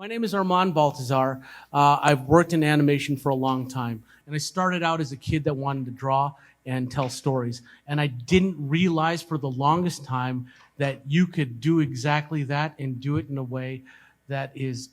My name is Armand Baltazar. I've worked in animation for a long time, and I started out as a kid that wanted to draw and tell stories. And I didn't realize for the longest time that you could do exactly that and do it in a way that is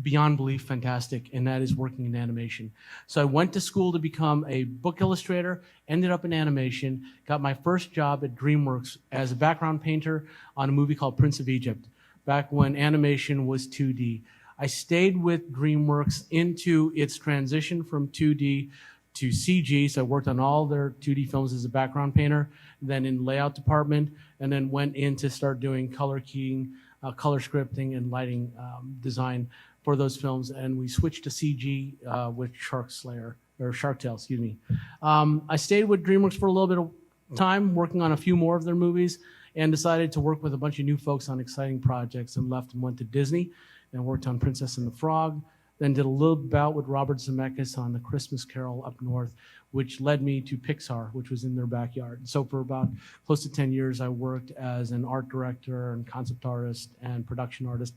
beyond belief fantastic, and that is working in animation. So I went to school to become a book illustrator, ended up in animation, got my first job at DreamWorks as a background painter on a movie called Prince of Egypt, back when animation was 2D. I stayed with DreamWorks into its transition from 2D to CG, so I worked on all their 2D films as a background painter, then in layout department, and then went in to start doing color keying, color scripting, and lighting design for those films, and we switched to CG with Shark Tale, excuse me. I stayed with DreamWorks for a little bit of time, working on a few more of their movies, and decided to work with a bunch of new folks on exciting projects, and left and went to Disney and worked on Princess and the Frog, then did a little bout with Robert Zemeckis on The Christmas Carol Up North, which led me to Pixar, which was in their backyard. And so for about close to 10 years, I worked as an art director and concept artist and production artist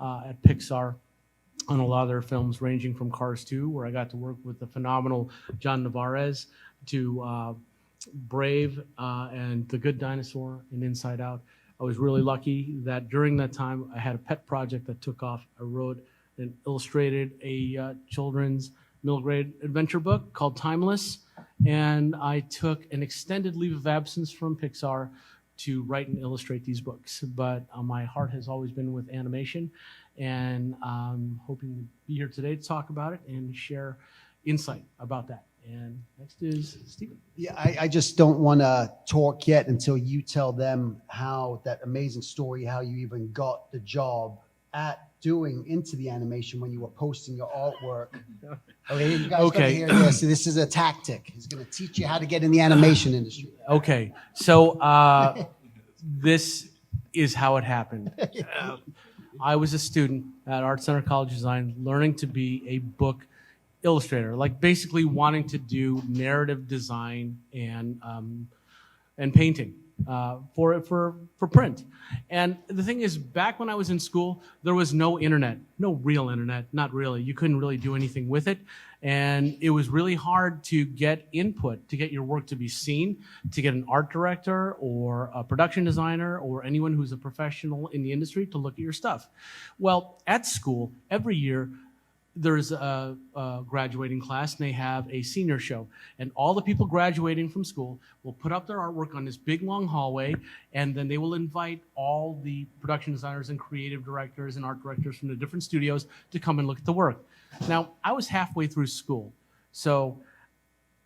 at Pixar on a lot of their films, ranging from Cars 2, where I got to work with the phenomenal John Nevarez, to Brave and The Good Dinosaur and Inside Out. I was really lucky that during that time I had a pet project that took off. I wrote and illustrated a children's middle grade adventure book called Timeless, and I took an extended leave of absence from Pixar to write and illustrate these books. But my heart has always been with animation, and I'm hoping to be here today to talk about it and share insight about that. And next is Stephen. Yeah, I just don't want to talk yet until you tell them how that amazing story, how you even got the job at doing into the animation when you were posting your artwork. Okay, you guys gotta hear this. This is a tactic. He's going to teach you how to get in the animation industry. Okay, so this is how it happened. I was a student at Art Center College of Design, learning to be a book illustrator, like basically wanting to do narrative design and painting for print. And the thing is, back when I was in school, there was no internet, no real internet, not really. You couldn't really do anything with it. And it was really hard to get input, to get your work to be seen, to get an art director or a production designer or anyone who's a professional in the industry to look at your stuff. Well, at school, every year, there's a graduating class, and they have a senior show. And all the people graduating from school will put up their artwork on this big, long hallway, and then they will invite all the production designers and creative directors and art directors from the different studios to come and look at the work. Now, I was halfway through school, so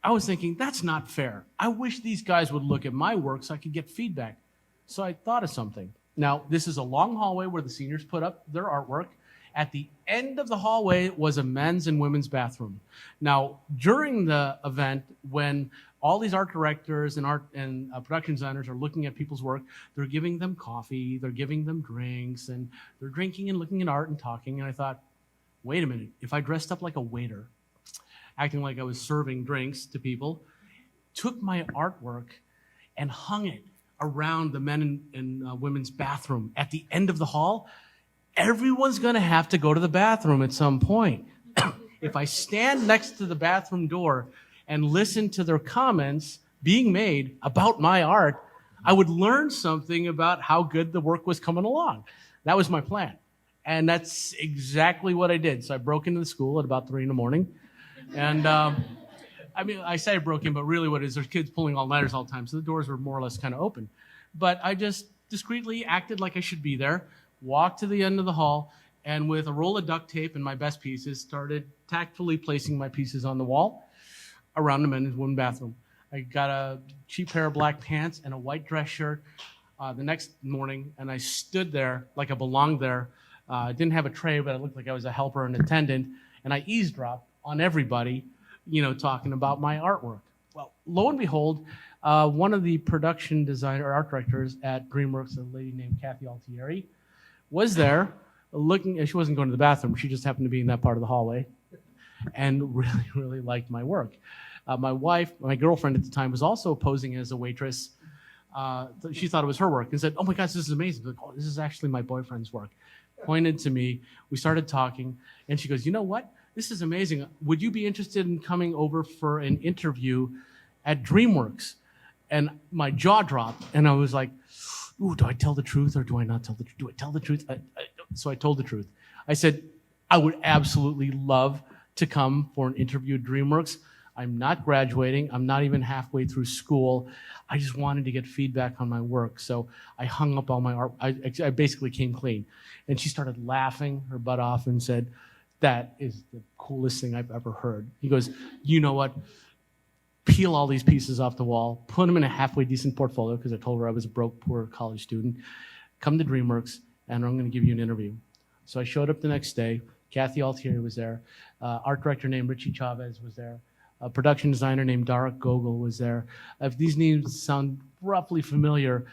I was thinking, that's not fair. I wish these guys would look at my work so I could get feedback. So I thought of something. Now, this is a long hallway where the seniors put up their artwork. At the end of the hallway was a men's and women's bathroom. Now, during the event, when all these art directors and production designers are looking at people's work, they're giving them coffee, they're giving them drinks, and they're drinking and looking at art and talking. And I thought, wait a minute, if I dressed up like a waiter, acting like I was serving drinks to people, took my artwork and hung it around the men and women's bathroom at the end of the hall, everyone's going to have to go to the bathroom at some point. If I stand next to the bathroom door and listen to their comments being made about my art, I would learn something about how good the work was coming along. That was my plan. And that's exactly what I did. So I broke into the school at about 3 a.m. And I mean, I say I broke in, but really what it is, there's kids pulling all-nighters all the time. So the doors were more or less kind of open. But I just discreetly acted like I should be there, walked to the end of the hall, and with a roll of duct tape and my best pieces, started tactfully placing my pieces on the wall around the men's and women's bathroom. I got a cheap pair of black pants and a white dress shirt the next morning, and I stood there like I belonged there. I didn't have a tray, but I looked like I was a helper and attendant, and I eavesdropped on everybody, talking about my artwork. Well, lo and behold, one of the production designer, art directors at DreamWorks, a lady named Kathy Altieri, was there looking. She wasn't going to the bathroom. She just happened to be in that part of the hallway and really, really liked my work. My girlfriend at the time, was also posing as a waitress. She thought it was her work and said, "Oh my gosh, this is amazing." Like, "Oh, this is actually my boyfriend's work." pointed to me. We started talking, and she goes, "You know what? This is amazing. Would you be interested in coming over for an interview at DreamWorks?" And my jaw dropped, and I was like, "Ooh, do I tell the truth or do I not tell the truth? Do I tell the truth?" So I told the truth. I said, "I would absolutely love to come for an interview at DreamWorks. I'm not graduating. I'm not even halfway through school. I just wanted to get feedback on my work." So I hung up all my art. I basically came clean. And she started laughing her butt off and said, "That is the coolest thing I've ever heard." He goes, "You know what? Peel all these pieces off the wall, put them in a halfway decent portfolio," because I told her I was a broke, poor college student. "Come to DreamWorks, and I'm going to give you an interview." So I showed up the next day. Kathy Altieri was there. Art director named Richie Chavez was there. A production designer named Darek Gogol was there. If these names sound roughly familiar,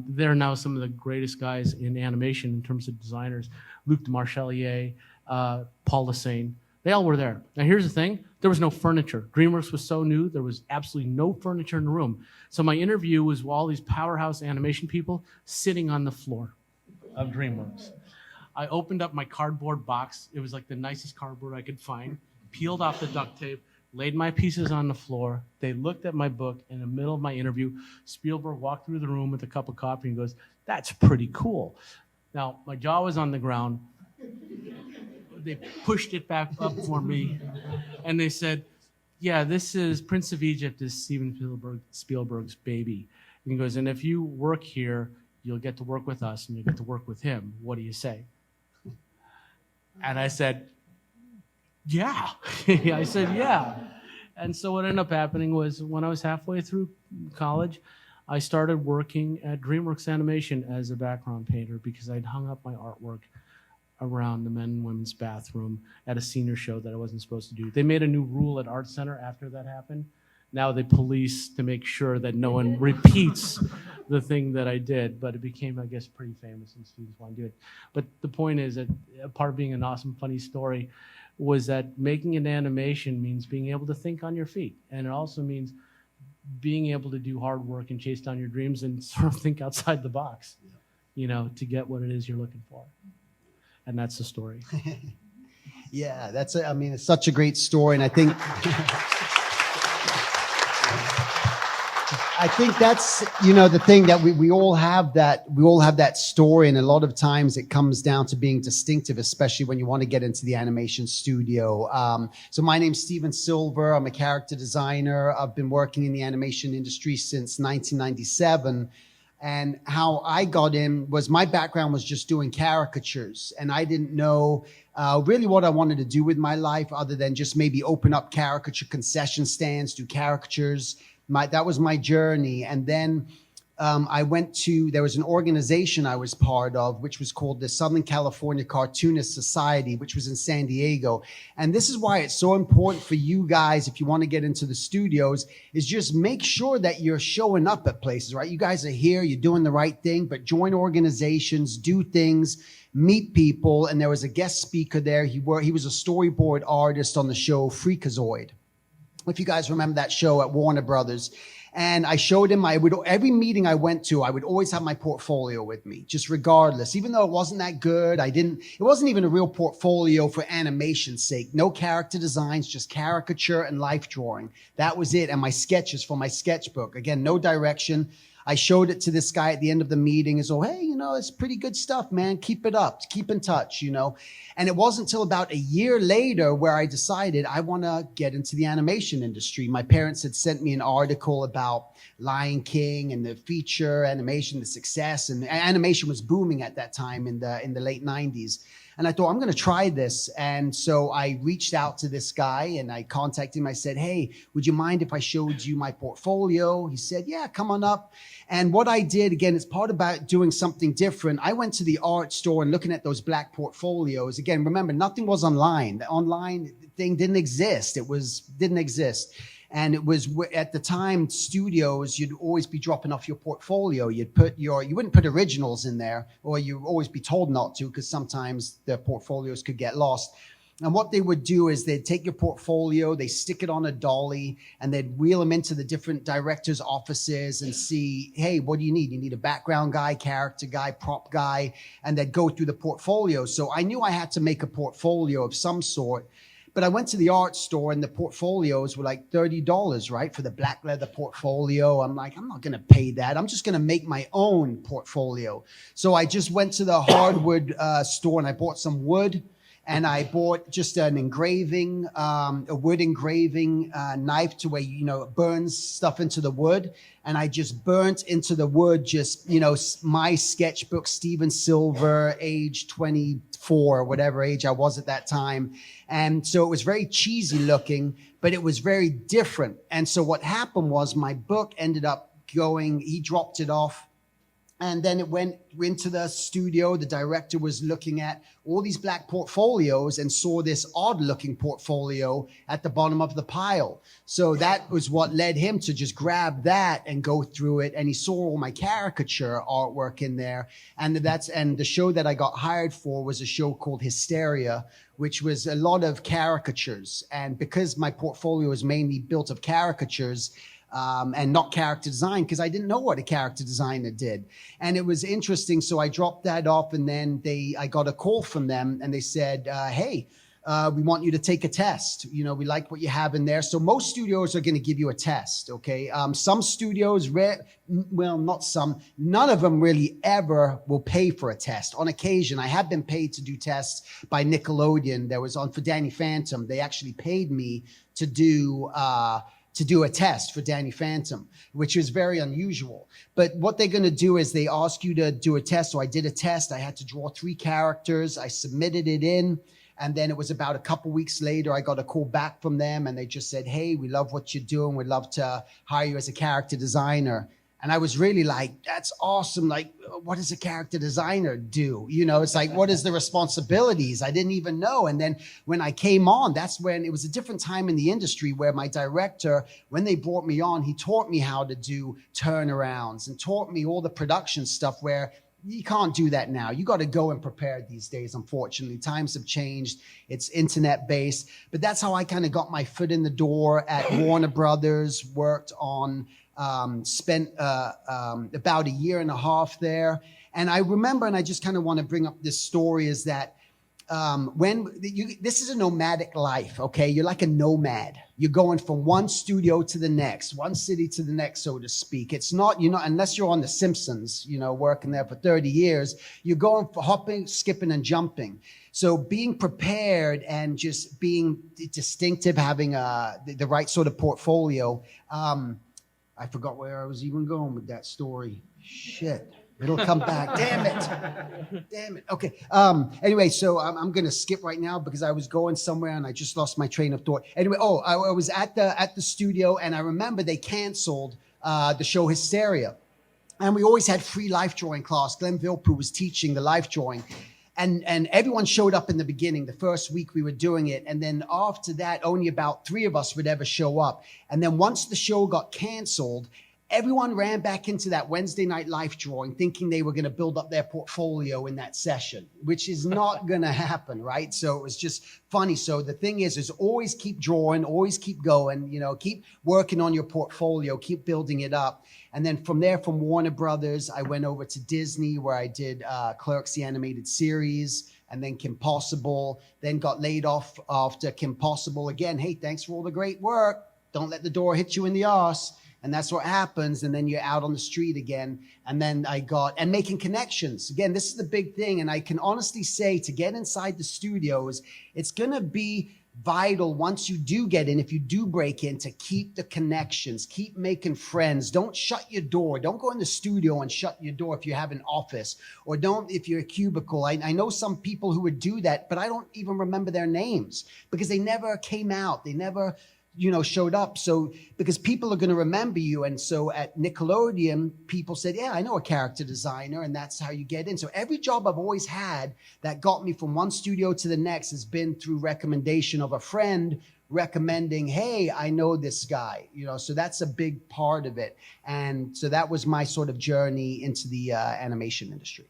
they're now some of the greatest guys in animation in terms of designers. Luc de Marchelier, Paul Lassane, they all were there. Now here's the thing, there was no furniture. DreamWorks was so new, there was absolutely no furniture in the room. So my interview was with all these powerhouse animation people sitting on the floor of DreamWorks. I opened up my cardboard box. It was like the nicest cardboard I could find, peeled off the duct tape, laid my pieces on the floor. They looked at my book. In the middle of my interview, Spielberg walked through the room with a cup of coffee and goes, "That's pretty cool." Now, my jaw was on the ground. They pushed it back up for me, and they said, "Yeah, this is Prince of Egypt is Steven Spielberg's baby." And he goes, "And if you work here, you'll get to work with us, and you'll get to work with him. What do you say?" And I said, "Yeah." I said, "Yeah." And so what ended up happening was when I was halfway through college, I started working at DreamWorks Animation as a background painter because I'd hung up my artwork around the men and women's bathroom at a senior show that I wasn't supposed to do. They made a new rule at Art Center after that happened. Now they police to make sure that no one repeats the thing that I did, but it became, I guess, pretty famous and students want to do it. But the point is that a part of being an awesome, funny story was that making an animation means being able to think on your feet. And it also means being able to do hard work and chase down your dreams and sort of think outside the box, you know, to get what it is you're looking for. And that's the story. Yeah, I mean, it's such a great story. And I think that's, you know, the thing that we all have that story. And a lot of times it comes down to being distinctive, especially when you want to get into the animation studio. So my name's Steven Silver. I'm a character designer. I've been working in the animation industry since 1997. And how I got in was my background was just doing caricatures. And I didn't know really what I wanted to do with my life other than just maybe open up caricature concession stands, do caricatures. That was my journey. And then there was an organization I was part of, which was called the Southern California Cartoonist Society, which was in San Diego. And this is why it's so important for you guys, if you want to get into the studios, is just make sure that you're showing up at places, right? You guys are here, you're doing the right thing, but join organizations, do things, meet people. And there was a guest speaker there. He was a storyboard artist on the show Freakazoid. If you guys remember that show at Warner Brothers. And I showed him, every meeting I went to, I would always have my portfolio with me, just regardless. Even though it wasn't that good, it wasn't even a real portfolio for animation's sake. No character designs, just caricature and life drawing. That was it. And my sketches for my sketchbook. Again, no direction. I showed it to this guy at the end of the meeting and so, "Hey, you know, it's pretty good stuff, man. Keep it up. Keep in touch, you know." And it wasn't until about a year later where I decided I want to get into the animation industry. My parents had sent me an article about Lion King and the feature animation, the success, and animation was booming at that time in the late 90s. And I thought, I'm going to try this. And so I reached out to this guy and I contacted him. I said, "Hey, would you mind if I showed you my portfolio?" He said, "Yeah, come on up." And what I did, again, it's part about doing something different. I went to the art store and looking at those black portfolios. Again, remember, nothing was online. The online thing didn't exist. Didn't exist. And it was at the time, studios, you'd always be dropping off your portfolio. You wouldn't put originals in there, or you'd always be told not to, because sometimes the portfolios could get lost. And what they would do is they'd take your portfolio, they stick it on a dolly, and they'd wheel them into the different directors' offices and see, hey, what do you need? You need a background guy, character guy, prop guy, and they'd go through the portfolio. So I knew I had to make a portfolio of some sort. But I went to the art store and the portfolios were like $30, right? For the black leather portfolio. I'm like, I'm not going to pay that. I'm just going to make my own portfolio. So I just went to the hardwood store and I bought some wood. And I bought just an engraving, a wood engraving knife to where, it burns stuff into the wood. And I just burnt into the wood just, my sketchbook, Steven Silver, age 24, whatever age I was at that time. And so it was very cheesy looking, but it was very different. And so what happened was my book ended up going, he dropped it off. And then it went into the studio. The director was looking at all these black portfolios and saw this odd looking portfolio at the bottom of the pile. So that was what led him to just grab that and go through it. And he saw all my caricature artwork in there. And the show that I got hired for was a show called Hysteria, which was a lot of caricatures. And because my portfolio was mainly built of caricatures, and not character design, because I didn't know what a character designer did. And it was interesting. So I dropped that off, and then I got a call from them, and they said, hey, we want you to take a test. We like what you have in there. So most studios are going to give you a test, okay? Some studios, not some, none of them really ever will pay for a test. On occasion, I have been paid to do tests by Nickelodeon. There was for Danny Phantom. They actually paid me to do a test for Danny Phantom, which is very unusual. But what they're going to do is they ask you to do a test. So I did a test. I had to draw 3 characters. I submitted it in. And then it was about a couple weeks later, I got a call back from them. And they just said, hey, we love what you're doing. We'd love to hire you as a character designer. And I was really like, that's awesome. Like, what does a character designer do? It's like, what is the responsibilities? I didn't even know. And then when I came on, that's when it was a different time in the industry where my director, when they brought me on, he taught me how to do turnarounds and taught me all the production stuff where you can't do that now. You got to go and prepare these days, unfortunately. Times have changed. It's internet-based. But that's how I kind of got my foot in the door at Warner Brothers, worked on spent about a year and a half there. And I remember, and I just kind of want to bring up this story, is that this is a nomadic life, okay? You're like a nomad. You're going from one studio to the next, one city to the next, so to speak. It's not, unless you're on The Simpsons, working there for 30 years, you're going for hopping, skipping, and jumping. So being prepared and just being distinctive, having the right sort of portfolio, I forgot where I was even going with that story. Shit. It'll come back. Damn it. Okay. Anyway, so I'm going to skip right now because I was going somewhere and I just lost my train of thought. Anyway, I was at the studio, and I remember they canceled the show Hysteria. And we always had free life drawing class. Glenn Vilppu was teaching the life drawing. And everyone showed up in the beginning, the first week we were doing it. And then after that, only about 3 of us would ever show up. And then once the show got canceled, everyone ran back into that Wednesday night life drawing thinking they were going to build up their portfolio in that session, which is not going to happen, right? So it was just funny. So the thing is always keep drawing, always keep going, keep working on your portfolio, keep building it up. And then from there, from Warner Brothers, I went over to Disney, where I did Clerks, the animated series, and then Kim Possible, then got laid off after Kim Possible. Again, hey, thanks for all the great work. Don't let the door hit you in the arse. And that's what happens. And then you're out on the street again. And then and making connections. Again, this is the big thing. And I can honestly say, to get inside the studios, it's going to be vital once you do get in, if you do break in, to keep the connections, keep making friends. Don't shut your door. Don't go in the studio and shut your door if you have an office, or don't if you're a cubicle. I know some people who would do that, but I don't even remember their names because they never came out. They never showed up. So because people are going to remember you. And so at Nickelodeon, people said, yeah, I know a character designer, and that's how you get in. So every job I've always had that got me from one studio to the next has been through recommendation of a friend recommending, hey, I know this guy, so that's a big part of it. And so that was my sort of journey into the animation industry.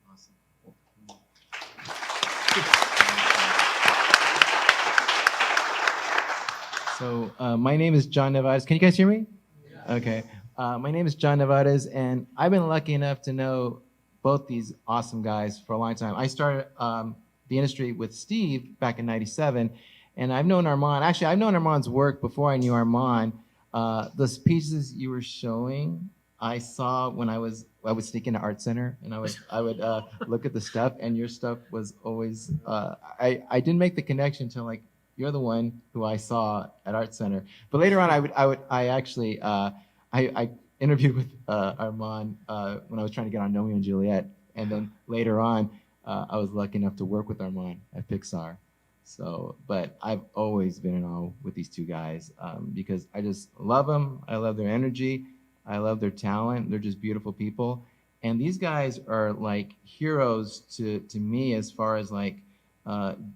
Awesome. So my name is John Nevarez. Can you guys hear me? Okay. My name is John Nevarez, and I've been lucky enough to know both these awesome guys for a long time. I started the industry with Steve back in '97, and I've known Armand. Actually, I've known Armand's work before I knew Armand. Those pieces you were showing, I saw when I would sneak into Art Center, and I would look at the stuff, and your stuff was always. I didn't make the connection until like you're the one who I saw at Art Center. But later on, I actually I interviewed with Armand when I was trying to get on Romeo and Juliet, and then later on, I was lucky enough to work with Armand at Pixar. So, but I've always been in awe with these two guys because I just love them. I love their energy. I love their talent. They're just beautiful people. And these guys are like heroes to me as far as like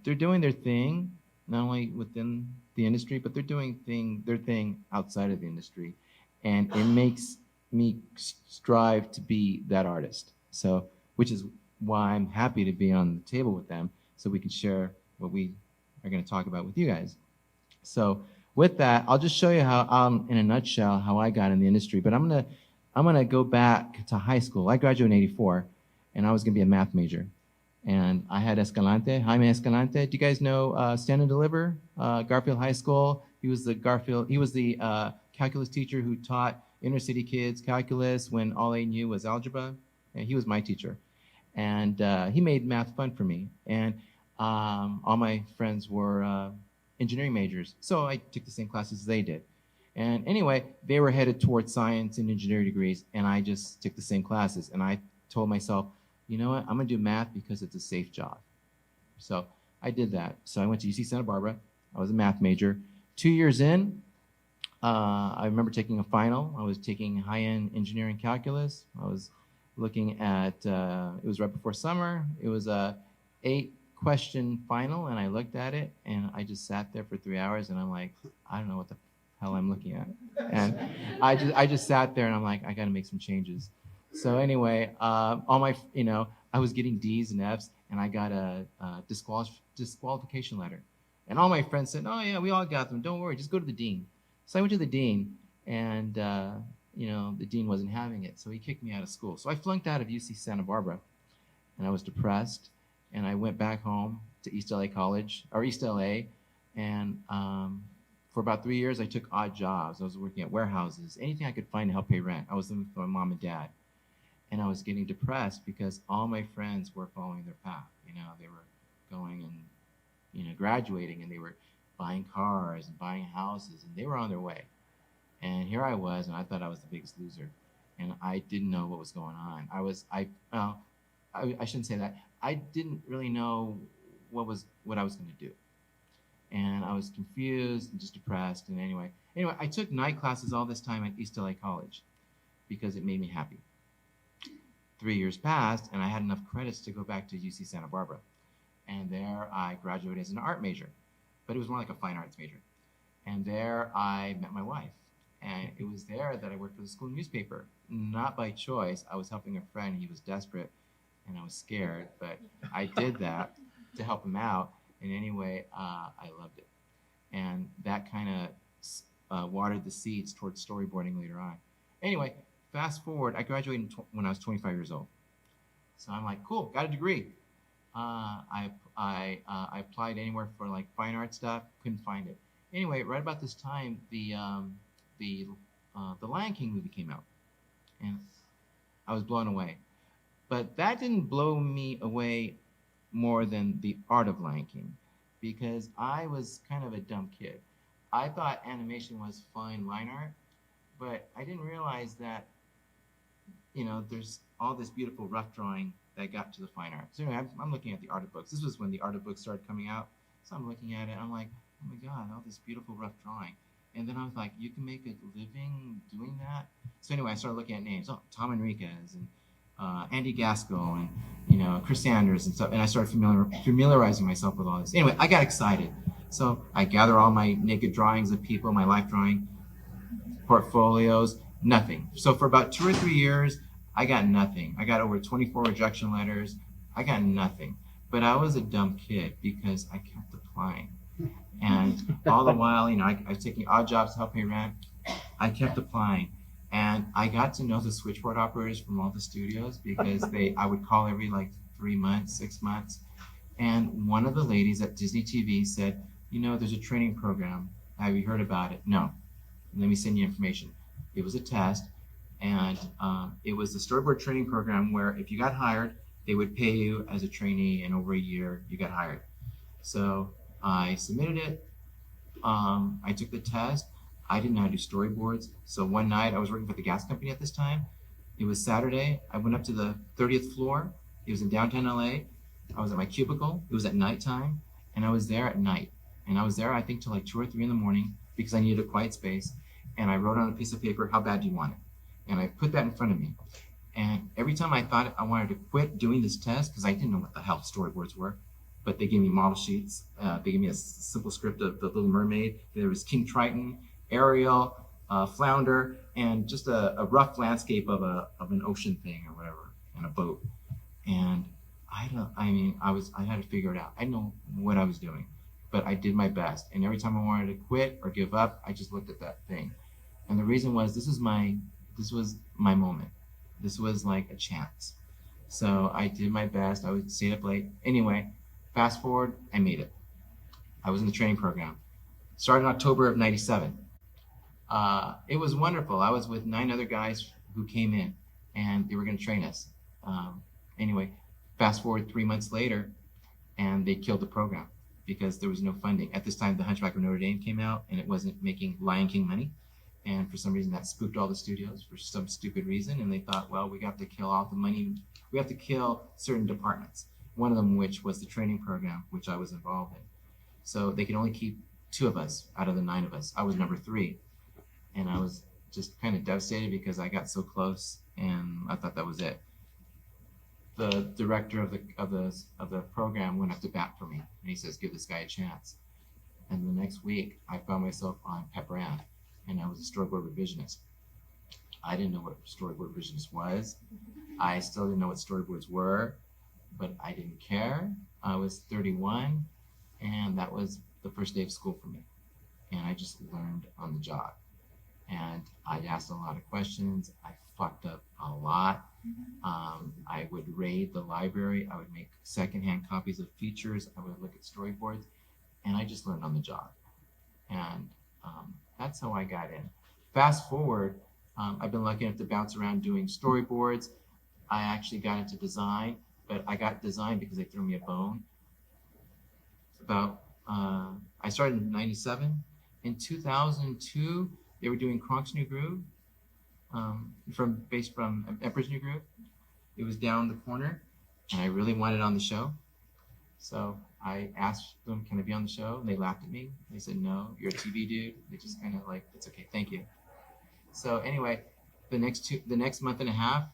they're doing their thing, not only within the industry, but they're doing their thing outside of the industry. And it makes me strive to be that artist. So, which is why I'm happy to be on the table with them so we can share what we are going to talk about with you guys. So with that, I'll just show you how, in a nutshell, how I got in the industry. But I'm gonna go back to high school. I graduated in '84, and I was gonna be a math major. And I had Jaime Escalante. Do you guys know Stand and Deliver? Garfield High School. He was the calculus teacher who taught inner city kids calculus when all they knew was algebra. And he was my teacher. And he made math fun for me. And all my friends were engineering majors. So I took the same classes as they did. And anyway, they were headed towards science and engineering degrees, and I just took the same classes. And I told myself, you know what, I'm gonna do math because it's a safe job. So I did that. So I went to UC Santa Barbara. I was a math major. 2 years in, I remember taking a final. I was taking high-end engineering calculus. I was looking at, it was right before summer. It was a 8-question final, and I looked at it, and I just sat there for 3 hours, and I'm like, I don't know what the hell I'm looking at. And I just sat there, and I'm like, I got to make some changes. So anyway, all my, I was getting D's and F's, and I got a disqualification letter. And all my friends said, oh yeah, we all got them. Don't worry, just go to the dean. So I went to the dean, and the dean wasn't having it, so he kicked me out of school. So I flunked out of UC Santa Barbara, and I was depressed. And I went back home to East LA, and for about 3 years, I took odd jobs. I was working at warehouses, anything I could find to help pay rent. I was living with my mom and dad, and I was getting depressed because all my friends were following their path. They were going and graduating, and they were buying cars and buying houses, and they were on their way. And here I was, and I thought I was the biggest loser, and I didn't know what was going on. I shouldn't say that. I didn't really know what I was going to do. And I was confused and just depressed. And anyway, I took night classes all this time at East LA College because it made me happy. 3 years passed, and I had enough credits to go back to UC Santa Barbara. And there I graduated as an art major, but it was more like a fine arts major. And there I met my wife. And it was there that I worked for the school newspaper, not by choice. I was helping a friend. He was desperate. And I was scared, but I did that to help him out. And anyway, I loved it. And that kind of watered the seeds towards storyboarding later on. Anyway, fast forward, I graduated when I was 25 years old. So I'm like, cool, got a degree. I applied anywhere for like fine art stuff, couldn't find it. Anyway, right about this time, the Lion King movie came out, and I was blown away. But that didn't blow me away more than the art of Lion King, because I was kind of a dumb kid. I thought animation was fine line art, but I didn't realize that, there's all this beautiful rough drawing that got to the fine art. So anyway, I'm looking at the art of books. This was when the art of books started coming out. So I'm looking at it, I'm like, oh my God, all this beautiful rough drawing. And then I was like, you can make a living doing that? So anyway, I started looking at names. Oh, Tom Enriquez and Andy Gaskell and Chris Sanders and stuff, and I started familiarizing myself with all this. Anyway, I got excited, so I gather all my naked drawings of people, my life drawing portfolios, nothing. So for about 2 or 3 years, I got nothing. I got over 24 rejection letters. I got nothing. But I was a dumb kid because I kept applying. And all the while, you know, I was taking odd jobs to help pay rent. I kept applying. And I got to know the switchboard operators from all the studios because I would call every like 3 months, 6 months. And one of the ladies at Disney TV said, you know, there's a training program. Have you heard about it? No. Let me send you information. It was a test, and it was the storyboard training program where if you got hired, they would pay you as a trainee, and over a year you got hired. So I submitted it. I took the test. I didn't know how to do storyboards. So one night, I was working for the gas company at this time. It was Saturday. I went up to the 30th floor. It was in downtown LA. I was at my cubicle. It was at nighttime, and I was there at night. And I was there, I think, till like 2 or 3 in the morning because I needed a quiet space. And I wrote on a piece of paper, how bad do you want it? And I put that in front of me. And every time I thought I wanted to quit doing this test, because I didn't know what the hell storyboards were, but they gave me model sheets. They gave me a simple script of The Little Mermaid. There was King Triton, Ariel, Flounder, and just a rough landscape of an ocean thing or whatever, and a boat. And I had to figure it out. I didn't know what I was doing, but I did my best. And every time I wanted to quit or give up, I just looked at that thing. And the reason was this was my moment. This was like a chance. So I did my best. I would stay up late. Anyway, fast forward, I made it. I was in the training program. Started in October of '97. It was wonderful. I was with 9 other guys who came in, and they were going to train us. Anyway, fast forward 3 months later, and they killed the program because there was no funding. At this time, The Hunchback of Notre Dame came out, and it wasn't making Lion King money. And for some reason, that spooked all the studios for some stupid reason. And they thought, well, we have to kill all the money. We have to kill certain departments. One of them, which was the training program, which I was involved in. So they could only keep 2 of us out of the 9 of us. I was number 3. And I was just kind of devastated because I got so close, and I thought that was it. The director of the program went up to bat for me, and he says, "Give this guy a chance." And the next week, I found myself on Pep Brand, and I was a storyboard revisionist. I didn't know what storyboard revisionist was. I still didn't know what storyboards were, but I didn't care. I was 31, and that was the first day of school for me. And I just learned on the job. And I asked a lot of questions. I fucked up a lot. I would raid the library. I would make secondhand copies of features. I would look at storyboards, and I just learned on the job. And that's how I got in. Fast forward, I've been lucky enough to bounce around doing storyboards. I actually got into design, but I got design because they threw me a bone. I started in '97. In 2002, they were doing Kronk's New Groove, based from Emperor's New Groove. It was down the corner, and I really wanted on the show. So I asked them, "Can I be on the show?" And they laughed at me. They said, "No, you're a TV dude." They just kind of like, "It's okay, thank you." So anyway, the next month and a half,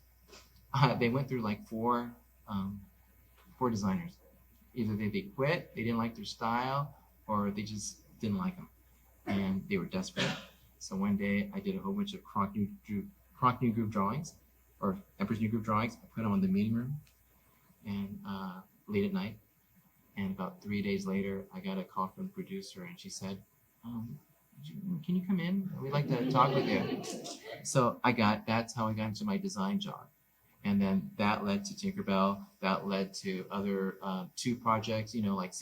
they went through like four designers. Either they quit, they didn't like their style, or they just didn't like them, and they were desperate. So one day I did a whole bunch of Kronk New Groove drawings, or Emperor's New Groove drawings. I put them on the meeting room, and late at night. And about 3 days later, I got a call from the producer, and she said, "Can you come in? We'd like to talk with you." So that's how I got into my design job. And then that led to Tinkerbell. That led to other 2 projects, like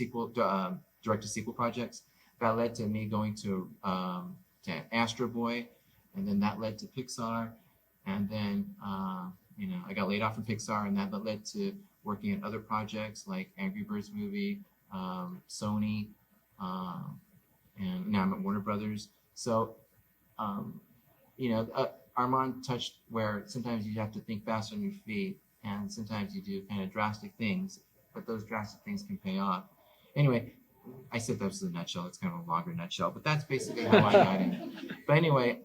direct-to-sequel projects. That led to me going to Astro Boy, and then that led to Pixar. And then, I got laid off from Pixar, and that led to working at other projects like Angry Birds movie, Sony, and now I'm at Warner Brothers. So, Armand touched where sometimes you have to think fast on your feet, and sometimes you do kind of drastic things, but those drastic things can pay off. Anyway, I said that was a nutshell. It's kind of a longer nutshell, but that's basically how I got in. But anyway,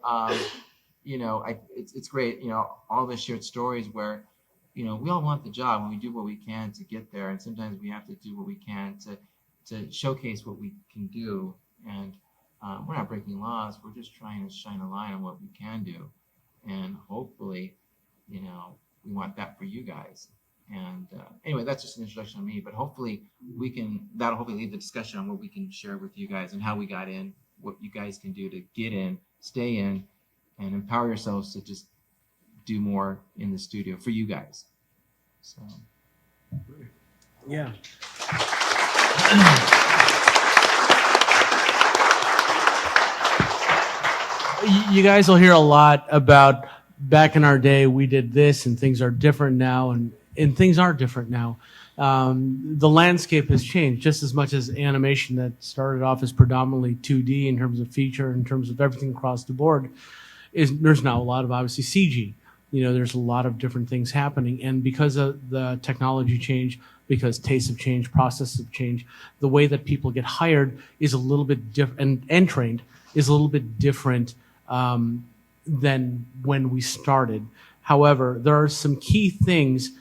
it's great, all the shared stories where, we all want the job and we do what we can to get there. And sometimes we have to do what we can to showcase what we can do. And we're not breaking laws. We're just trying to shine a light on what we can do. And hopefully, we want that for you guys. And anyway, that's just an introduction on me. But hopefully that'll hopefully lead the discussion on what we can share with you guys and how we got in, what you guys can do to get in, stay in, and empower yourselves to just do more in the studio for you guys. So. Yeah. You guys will hear a lot about back in our day, we did this and things are different now, and things are different now. The landscape has changed just as much as animation that started off as predominantly 2D in terms of feature, in terms of everything across the board. There's now a lot of obviously CG. There's a lot of different things happening, and because of the technology change, because tastes have changed, processes have changed, the way that people get hired is a little bit different, and trained is a little bit different than when we started. However, there are some key things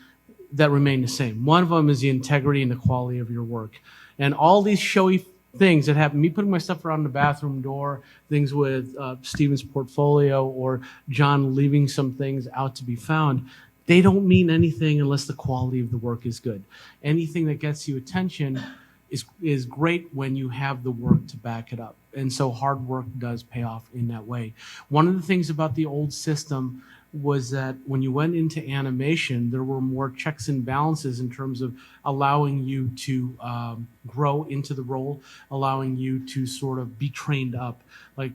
that remain the same. One of them is the integrity and the quality of your work. And all these showy things that happen, me putting my stuff around the bathroom door, things with Steven's portfolio, or John leaving some things out to be found, they don't mean anything unless the quality of the work is good. Anything that gets you attention is great when you have the work to back it up. And so hard work does pay off in that way. One of the things about the old system was that when you went into animation, there were more checks and balances in terms of allowing you to grow into the role, allowing you to sort of be trained up. Like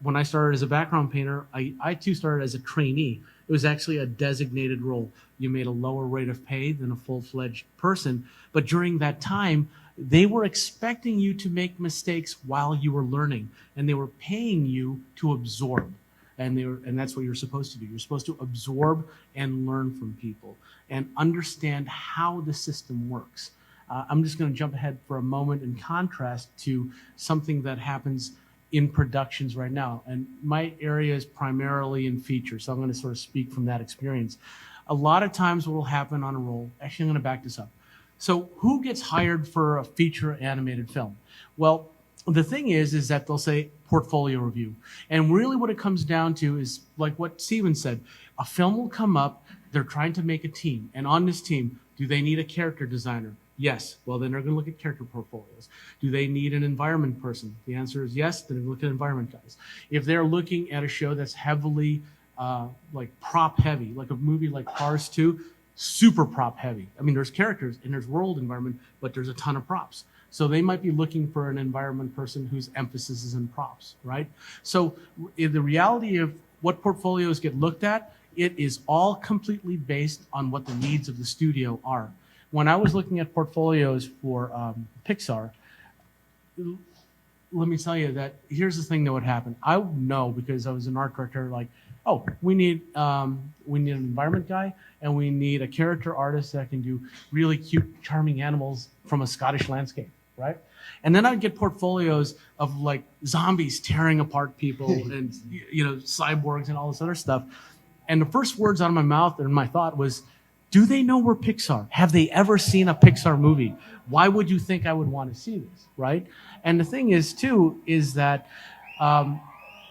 when I started as a background painter, I too started as a trainee. It was actually a designated role. You made a lower rate of pay than a full-fledged person. But during that time, they were expecting you to make mistakes while you were learning, and they were paying you to absorb. And that's what you're supposed to do. You're supposed to absorb and learn from people and understand how the system works. I'm just going to jump ahead for a moment in contrast to something that happens in productions right now. And my area is primarily in feature, so I'm going to sort of speak from that experience. A lot of times what will happen on a role, actually I'm going to back this up. So who gets hired for a feature animated film? Well, the thing is that they'll say portfolio review. And really what it comes down to is like what Steven said, a film will come up, they're trying to make a team. And on this team, do they need a character designer? Yes. Well, then they're going to look at character portfolios. Do they need an environment person? The answer is yes. Then they look at environment guys. If they're looking at a show that's heavily like prop heavy, like a movie like Cars 2, super prop heavy. I mean, there's characters and there's world environment, but there's a ton of props. So they might be looking for an environment person whose emphasis is in props, right? So in the reality of what portfolios get looked at, it is all completely based on what the needs of the studio are. When I was looking at portfolios for Pixar, let me tell you that here's the thing that would happen. I would know because I was an art director, like, oh, we need an environment guy and we need a character artist that can do really cute, charming animals from a Scottish landscape, right? And then I'd get portfolios of like zombies tearing apart people and cyborgs and all this other stuff. And the first words out of my mouth and my thought was, do they know we're Pixar? Have they ever seen a Pixar movie? Why would you think I would want to see this, right? And the thing is, too, is that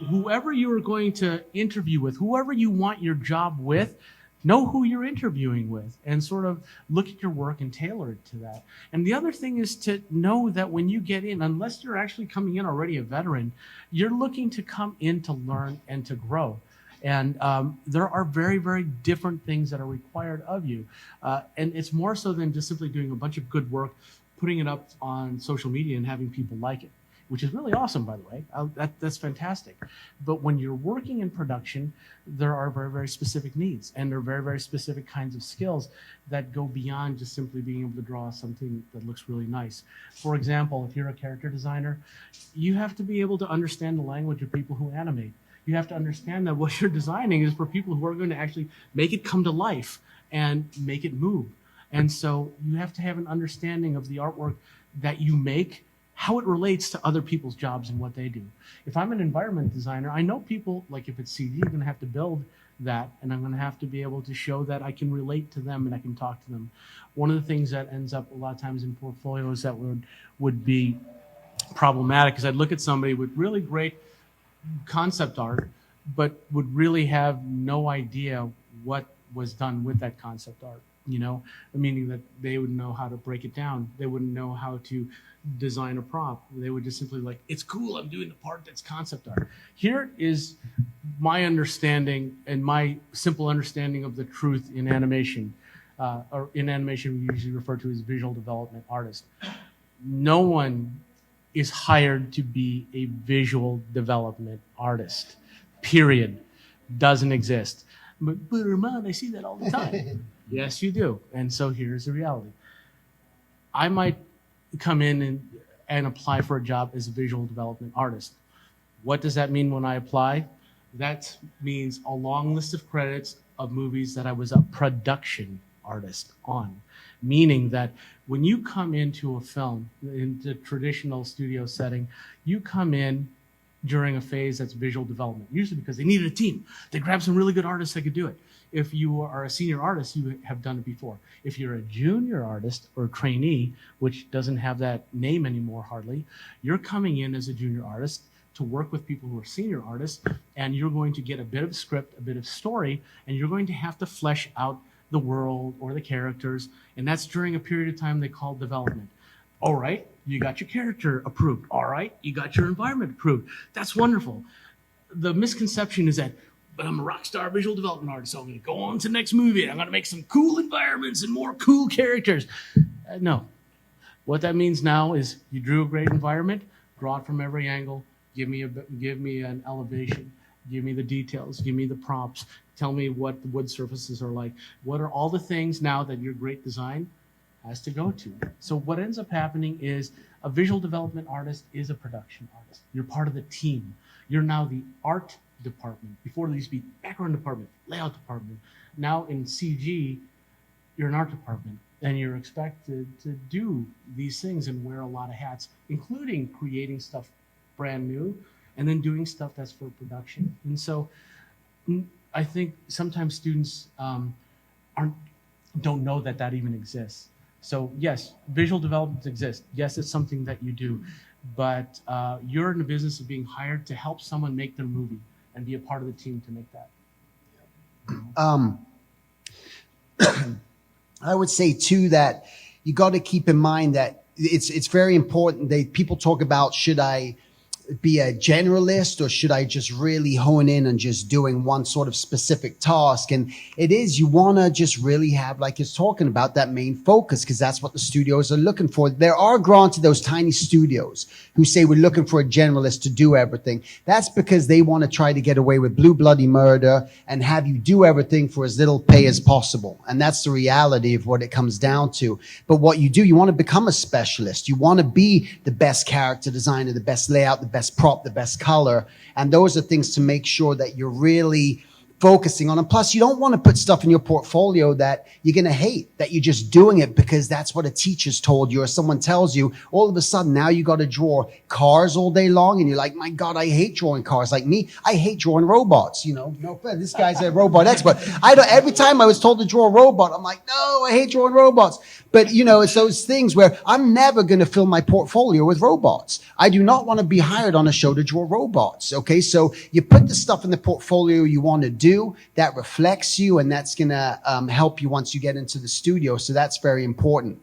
whoever you are going to interview with, whoever you want your job with, know who you're interviewing with and sort of look at your work and tailor it to that. And the other thing is to know that when you get in, unless you're actually coming in already a veteran, you're looking to come in to learn and to grow. And there are very, very different things that are required of you. And it's more so than just simply doing a bunch of good work, putting it up on social media and having people like it, which is really awesome, by the way. That's fantastic. But when you're working in production, there are very, very specific needs. And there are very, very specific kinds of skills that go beyond just simply being able to draw something that looks really nice. For example, if you're a character designer, you have to be able to understand the language of people who animate. You have to understand that what you're designing is for people who are going to actually make it come to life and make it move. And so you have to have an understanding of the artwork that you make, how it relates to other people's jobs and what they do. If I'm an environment designer, I know people, like if it's CD, I'm going to have to build that, and I'm going to have to be able to show that I can relate to them and I can talk to them. One of the things that ends up a lot of times in portfolios that would be problematic is I'd look at somebody with really great concept art, but would really have no idea what was done with that concept art, meaning that they would know how to break it down. They wouldn't know how to design a prop. They would just simply like, it's cool, I'm doing the part that's concept art. Here is my understanding and my simple understanding of the truth in animation. Or in animation, we usually refer to as visual development artist. No one is hired to be a visual development artist, period. Doesn't exist. But Armand, I see that all the time. Yes, you do. And so here's the reality. I might come in and apply for a job as a visual development artist. What does that mean when I apply? That means a long list of credits of movies that I was a production artist on. Meaning that when you come into a film, in the traditional studio setting, you come in during a phase that's visual development, usually because they needed a team. They grabbed some really good artists that could do it. If you are a senior artist, you have done it before. If you're a junior artist or a trainee, which doesn't have that name anymore hardly, you're coming in as a junior artist to work with people who are senior artists, and you're going to get a bit of script, a bit of story, and you're going to have to flesh out the world or the characters, and that's during a period of time they call development. All right, you got your character approved. All right, you got your environment approved. That's wonderful. The misconception is that, but I'm a rock star visual development artist, so I'm going to go on to the next movie, and I'm going to make some cool environments and more cool characters. No. What that means now is you drew a great environment, draw it from every angle, give me an elevation, give me the details, give me the props, tell me what the wood surfaces are like. What are all the things now that your great design has to go to? So what ends up happening is a visual development artist is a production artist. You're part of the team. You're now the art department. Before there used to be background department, layout department. Now in CG, you're an art department, and you're expected to do these things and wear a lot of hats, including creating stuff brand new and then doing stuff that's for production. And so I think sometimes students don't know that even exists. So yes, visual development exists. Yes, it's something that you do, but you're in the business of being hired to help someone make their movie and be a part of the team to make that. I would say too that you got to keep in mind that it's very important. People talk about, should I be a generalist or should I just really hone in on just doing one sort of specific task? And it is, you want to just really have, like it's talking about, that main focus, because that's what the studios are looking for. There are granted those tiny studios who say we're looking for a generalist to do everything. That's because they want to try to get away with blue bloody murder and have you do everything for as little pay as possible. And that's the reality of what it comes down to. But what you do, you want to become a specialist. You want to be the best character designer, the best layout, the best prop, the best color. And those are things to make sure that you're really focusing on. And plus, you don't want to put stuff in your portfolio that you're going to hate, that you're just doing it because that's what a teacher's told you or someone tells you. All of a sudden, now you got to draw cars all day long. And you're like, my God, I hate drawing cars. Like me, I hate drawing robots. You know, no, this guy's a robot expert. Every time I was told to draw a robot, I'm like, no, I hate drawing robots. But, you know, it's those things where I'm never going to fill my portfolio with robots. I do not want to be hired on a show to draw robots. Okay, so you put the stuff in the portfolio you want to do that reflects you, and that's going to help you once you get into the studio. So that's very important.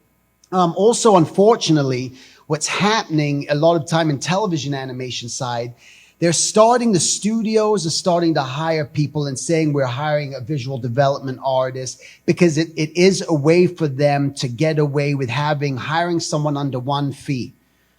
Also, unfortunately, what's happening a lot of time in television animation side, the studios are starting to hire people and saying we're hiring a visual development artist because it is a way for them to get away with hiring someone under one fee.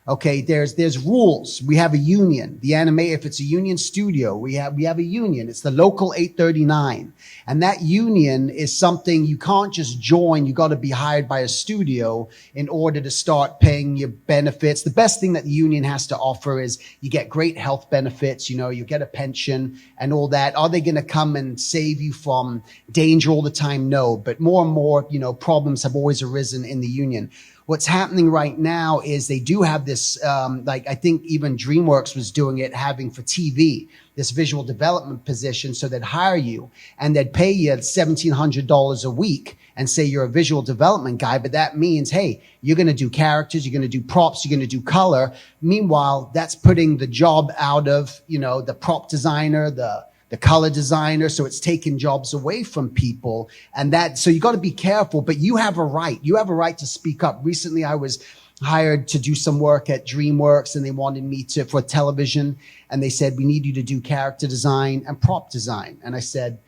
Okay, there's rules. We have a union. If it's a union studio, we have a union. It's the local 839. And that union is something you can't just join. You got to be hired by a studio in order to start paying your benefits. The best thing that the union has to offer is you get great health benefits, you know, you get a pension and all that. Are they going to come and save you from danger all the time? No, but more and more, you know, problems have always arisen in the union. What's happening right now is they do have this, like I think even DreamWorks was doing it, having for TV, this visual development position. So they'd hire you and they'd pay you $1,700 a week and say you're a visual development guy. But that means, hey, you're going to do characters, you're going to do props, you're going to do color. Meanwhile, that's putting the job out of, you know, the prop designer, the the color designer. So it's taking jobs away from people. And so you got to be careful, but you have a right. You have a right to speak up. Recently, I was hired to do some work at DreamWorks, and they wanted me for television. And they said, we need you to do character design and prop design. And I said,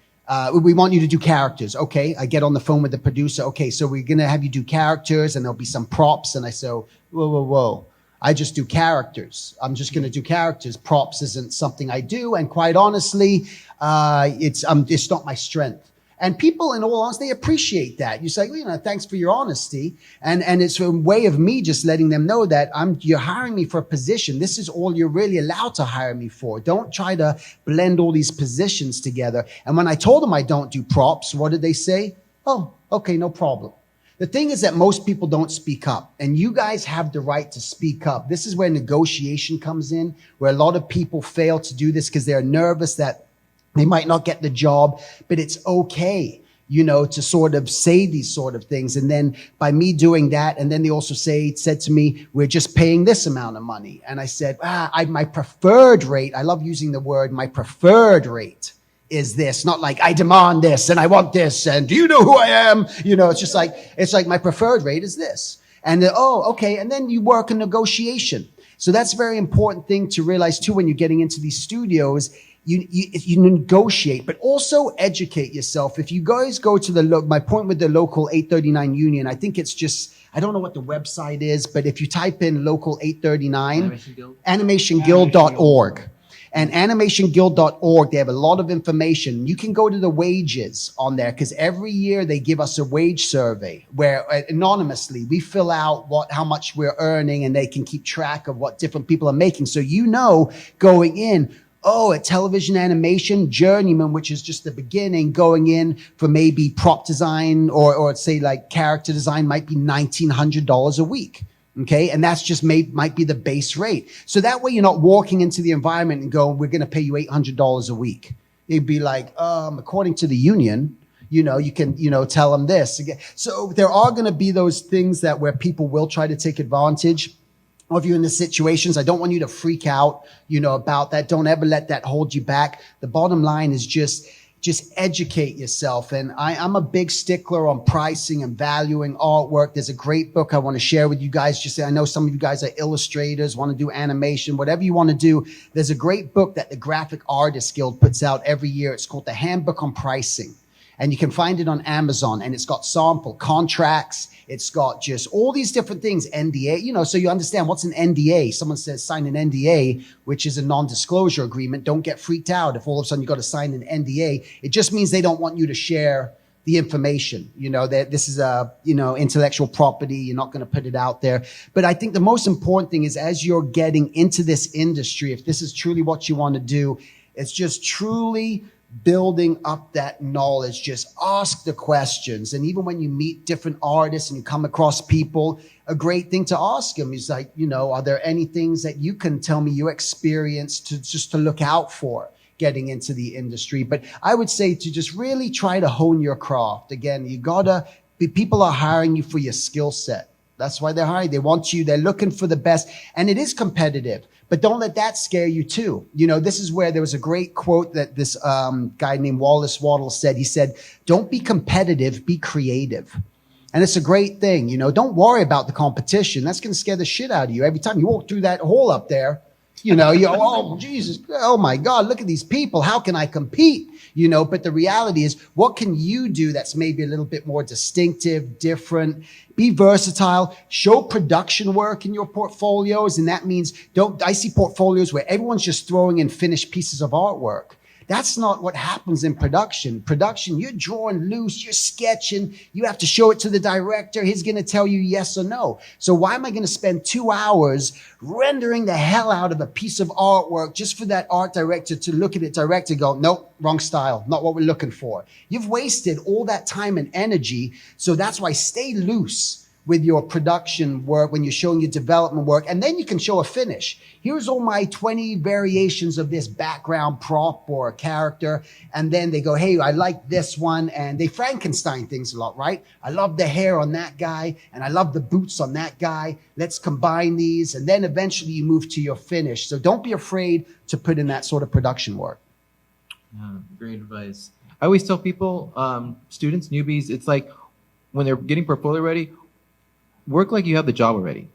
we want you to do characters. Okay. I get on the phone with the producer. Okay. So we're going to have you do characters and there'll be some props. And I say, whoa. I just do characters. I'm just going to do characters. Props isn't something I do. And quite honestly, it's not my strength. And people, in all honesty, they appreciate that. You say, thanks for your honesty. And it's a way of me just letting them know that you're hiring me for a position. This is all you're really allowed to hire me for. Don't try to blend all these positions together. And when I told them I don't do props, what did they say? Oh, okay, no problem. The thing is that most people don't speak up, and you guys have the right to speak up. This is where negotiation comes in, where a lot of people fail to do this because they're nervous that they might not get the job, but it's okay, to sort of say these sort of things. And then by me doing that, and then they also said to me, we're just paying this amount of money. And I said, my preferred rate, I love using the word, my preferred rate is this, not like I demand this and I want this and do you know who I am? It's like my preferred rate is this. And then, okay. And then you work a negotiation. So that's a very important thing to realize too when you're getting into these studios. You negotiate, but also educate yourself. If you guys go to my point with the local 839 union, I think it's just, I don't know what the website is, but if you type in local 839, animationguild.org. And animationguild.org, they have a lot of information. You can go to the wages on there because every year they give us a wage survey where anonymously we fill out how much we're earning, and they can keep track of what different people are making. So going in, at television animation, journeyman, which is just the beginning, going in for maybe prop design or say like character design might be $1,900 a week. Okay. And that's just might be the base rate. So that way you're not walking into the environment and going, we're going to pay you $800 a week. It'd be like, according to the union, you can, tell them this. So there are going to be those things where people will try to take advantage of you in the situations. I don't want you to freak out, about that. Don't ever let that hold you back. The bottom line is just educate yourself. And I'm a big stickler on pricing and valuing artwork. There's a great book I want to share with you guys. I know some of you guys are illustrators, want to do animation, whatever you want to do. There's a great book that the Graphic Artists Guild puts out every year. It's called the Handbook on Pricing. And you can find it on Amazon, and it's got sample contracts. It's got just all these different things, NDA, so you understand what's an NDA. Someone says sign an NDA, which is a non-disclosure agreement. Don't get freaked out if all of a sudden you got to sign an NDA. It just means they don't want you to share the information, that this is intellectual property. You're not going to put it out there. But I think the most important thing is as you're getting into this industry, if this is truly what you want to do, it's just truly building up that knowledge. Just ask the questions. And even when you meet different artists and you come across people, a great thing to ask them is like, are there any things that you can tell me you experienced to look out for getting into the industry? But I would say to just really try to hone your craft. Again, people are hiring you for your skill set. That's why they're hiring. They want you. They're looking for the best. And it is competitive. But don't let that scare you too. This is where there was a great quote that this guy named Wallace Waddle said. He said, don't be competitive, be creative. And it's a great thing. Don't worry about the competition. That's going to scare the shit out of you. Every time you walk through that hall up there, oh, Jesus, oh my God, look at these people. How can I compete? But the reality is, what can you do that's maybe a little bit more distinctive, different? Be versatile, show production work in your portfolios. And that means I see portfolios where everyone's just throwing in finished pieces of artwork. That's not what happens in production. Production, you're drawing loose, you're sketching, you have to show it to the director. He's going to tell you yes or no. So why am I going to spend 2 hours rendering the hell out of a piece of artwork just for that art director to look at it direct and go, nope, wrong style, not what we're looking for. You've wasted all that time and energy. So that's why stay loose with your production work when you're showing your development work, and then you can show a finish. Here's all my 20 variations of this background prop or character. And then they go, hey, I like this one. And they Frankenstein things a lot, right? I love the hair on that guy and I love the boots on that guy. Let's combine these. And then eventually you move to your finish. So don't be afraid to put in that sort of production work. Great advice. I always tell people, students, newbies, it's like when they're getting portfolio ready, work like you have the job already.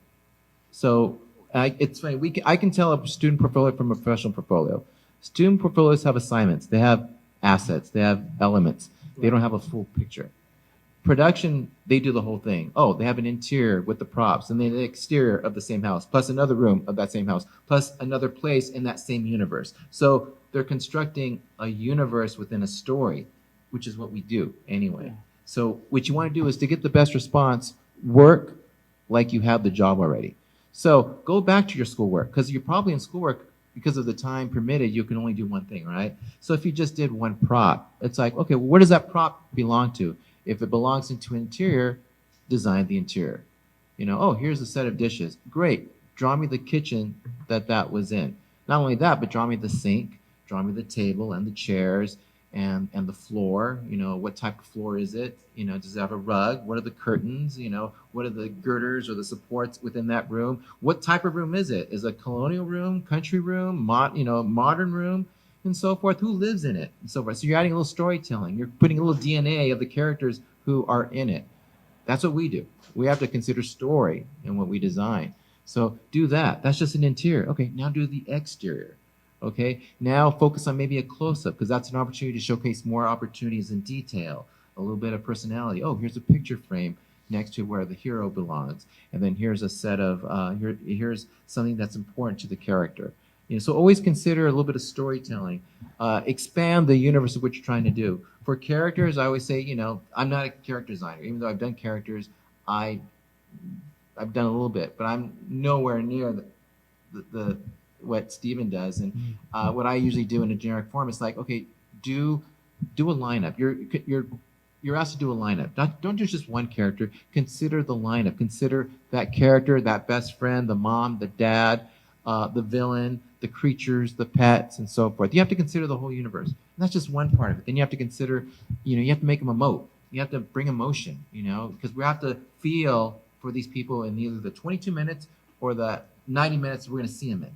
So it's funny. I can tell a student portfolio from a professional portfolio. Student portfolios have assignments. They have assets. They have elements. They don't have a full picture. Production, they do the whole thing. Oh, they have an interior with the props, and then the exterior of the same house, plus another room of that same house, plus another place in that same universe. So they're constructing a universe within a story, which is what we do anyway. Yeah. So what you want to do is to get the best response, work like you have the job already. So go back to your schoolwork, because you're probably in schoolwork because of the time permitted, you can only do one thing, right? So if you just did one prop, it's like, okay, well, where does that prop belong to? If it belongs into interior, design the interior. You know, oh, here's a set of dishes. Great. Draw me the kitchen that was in. Not only that, but draw me the sink, draw me the table and the chairs and the floor. You know, what type of floor is it? You know, does it have a rug? What are the curtains? You know, what are the girders or the supports within that room? What type of room is it? Is it a colonial room, country room, modern room? And so forth. Who lives in it? And so forth. So you're adding a little storytelling. You're putting a little DNA of the characters who are in it. That's what we do. We have to consider story in what we design. So do that. That's just an interior. Okay, now do the exterior. Okay, now focus on maybe a close-up, because that's an opportunity to showcase more opportunities in detail, a little bit of personality. Oh, here's a picture frame next to where the hero belongs. And then here's a set of, here's something that's important to the character. You know, so always consider a little bit of storytelling. Expand the universe of what you're trying to do. For characters, I always say, you know, I'm not a character designer. Even though I've done characters, I've done a little bit, but I'm nowhere near the what Steven does. And what I usually do in a generic form is like, okay, do a lineup. You're asked to do a lineup. Don't do just one character. Consider the lineup. Consider that character, that best friend, the mom, the dad, the villain, the creatures, the pets, and so forth. You have to consider the whole universe. And that's just one part of it. Then you have to consider, you know, you have to make them emote. You have to bring emotion, you know, because we have to feel for these people in either the 22 minutes or the 90 minutes we're going to see them in.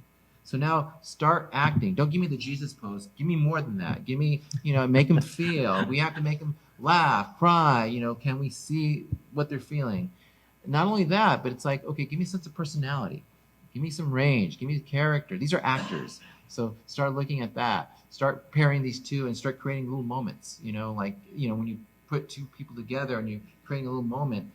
So now start acting. Don't give me the Jesus pose. Give me more than that. Give me, you know, make them feel. We have to make them laugh, cry. You know, can we see what they're feeling? Not only that, but it's like, okay, give me a sense of personality. Give me some range. Give me the character. These are actors. So start looking at that. Start pairing these two and start creating little moments. You know, like, you know, when you put two people together and you're creating a little moment,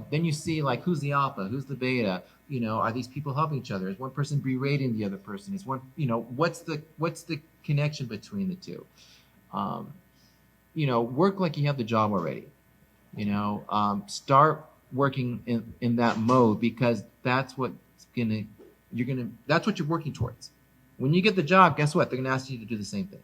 then you see like who's the alpha, who's the beta. You know, are these people helping each other? Is one person berating the other person? Is one, you know, what's the connection between the two? You know, work like you have the job already. You know, start working in that mode, because that's what that's what you're working towards. When you get the job, guess what? They're gonna ask you to do the same thing.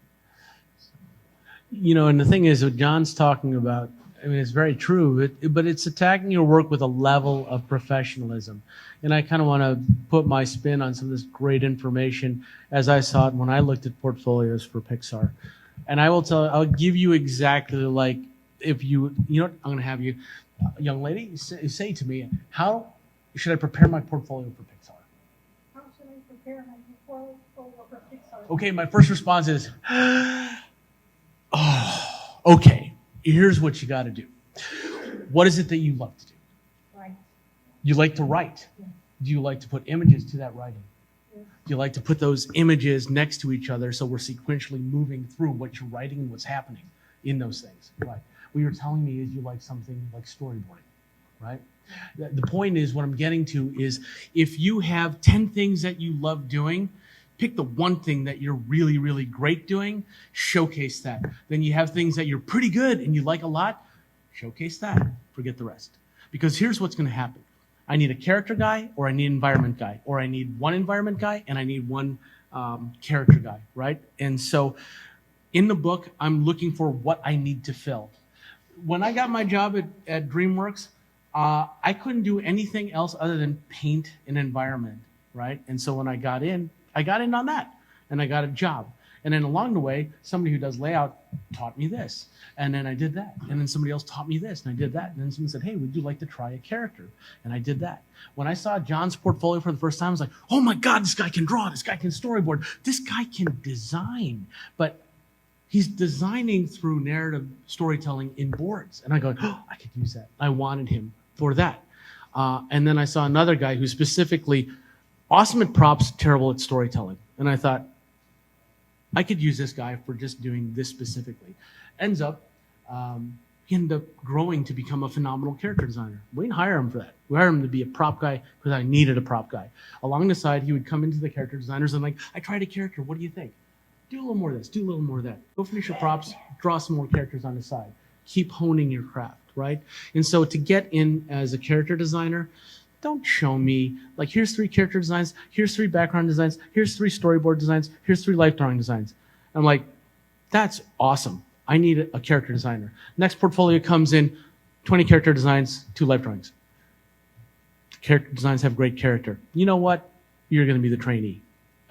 You know, and the thing is, what John's talking about, I mean, it's very true, but it's attacking your work with a level of professionalism. And I kind of want to put my spin on some of this great information as I saw it when I looked at portfolios for Pixar. And I'll give you exactly like, if you know what, I'm going to have you, young lady, say to me, how should I prepare my portfolio for Pixar? How should I prepare my portfolio for Pixar? Okay, my first response is, oh, okay, here's what you got to do. What is it that you love to do? Right. You like to write. Yeah. Do you like to put images to that writing? Yeah. Do you like to put those images next to each other so we're sequentially moving through what you're writing and what's happening in those things? Right. What you're telling me is you like something like storyboarding, right? The point is, what I'm getting to is, if you have 10 things that you love doing, pick the one thing that you're really, really great doing, showcase that. Then you have things that you're pretty good and you like a lot, showcase that. Forget the rest. Because here's what's going to happen. I need a character guy, or I need an environment guy, or I need one environment guy and I need one character guy, right? And so in the book, I'm looking for what I need to fill. When I got my job at DreamWorks, I couldn't do anything else other than paint an environment, right? And so when I got in on that, and I got a job. And then along the way, somebody who does layout taught me this, and then I did that. And then somebody else taught me this, and I did that. And then someone said, hey, would you like to try a character? And I did that. When I saw John's portfolio for the first time, I was like, oh my God, this guy can draw, this guy can storyboard, this guy can design. But He's designing through narrative storytelling in boards. And I go, oh, I could use that. I wanted him for that. And then I saw another guy who's specifically awesome at props, terrible at storytelling. And I thought, I could use this guy for just doing this specifically. Ends up, he ended up growing to become a phenomenal character designer. We didn't hire him for that. We hired him to be a prop guy because I needed a prop guy. Along the side, he would come into the character designers and like, I tried a character, what do you think? Do a little more of this, do a little more of that. Go finish your props, draw some more characters on the side. Keep honing your craft, right? And so to get in as a character designer, don't show me, like, here's 3 character designs, here's 3 background designs, here's 3 storyboard designs, here's 3 life drawing designs. I'm like, that's awesome. I need a character designer. Next portfolio comes in, 20 character designs, 2 life drawings. Character designs have great character. You know what? You're going to be the trainee.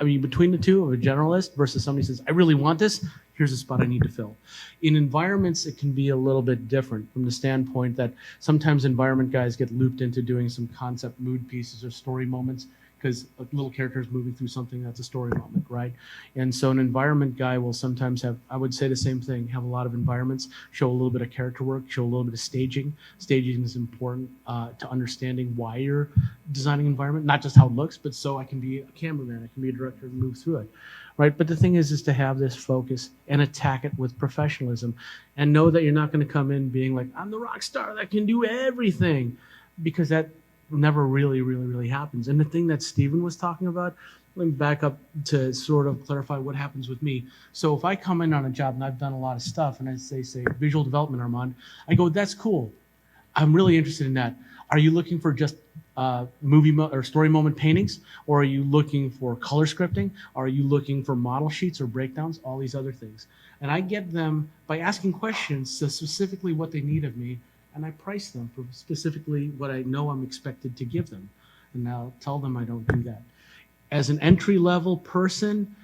I mean, between the two of a generalist versus somebody who says, I really want this, here's a spot I need to fill. In environments, it can be a little bit different from the standpoint that sometimes environment guys get looped into doing some concept mood pieces or story moments because a little character is moving through something that's a story moment, right? And so an environment guy will sometimes have, I would say the same thing, have a lot of environments, show a little bit of character work, show a little bit of staging. Staging is important to understanding why you're designing environment, not just how it looks, but so I can be a cameraman, I can be a director and move through it, right? But the thing is to have this focus and attack it with professionalism and know that you're not going to come in being like, I'm the rock star that can do everything, because that never really happens. And the thing that Stephen was talking about, let me back up to sort of clarify what happens with me. So if I come in on a job and I've done a lot of stuff and I say visual development, Armand, I go, that's cool. I'm really interested in that. Are you looking for just movie or story moment paintings? Or are you looking for color scripting? Are you looking for model sheets or breakdowns? All these other things. And I get them by asking questions to specifically what they need of me, and I price them for specifically what I know I'm expected to give them. And I'll tell them I don't do that. As an entry-level person,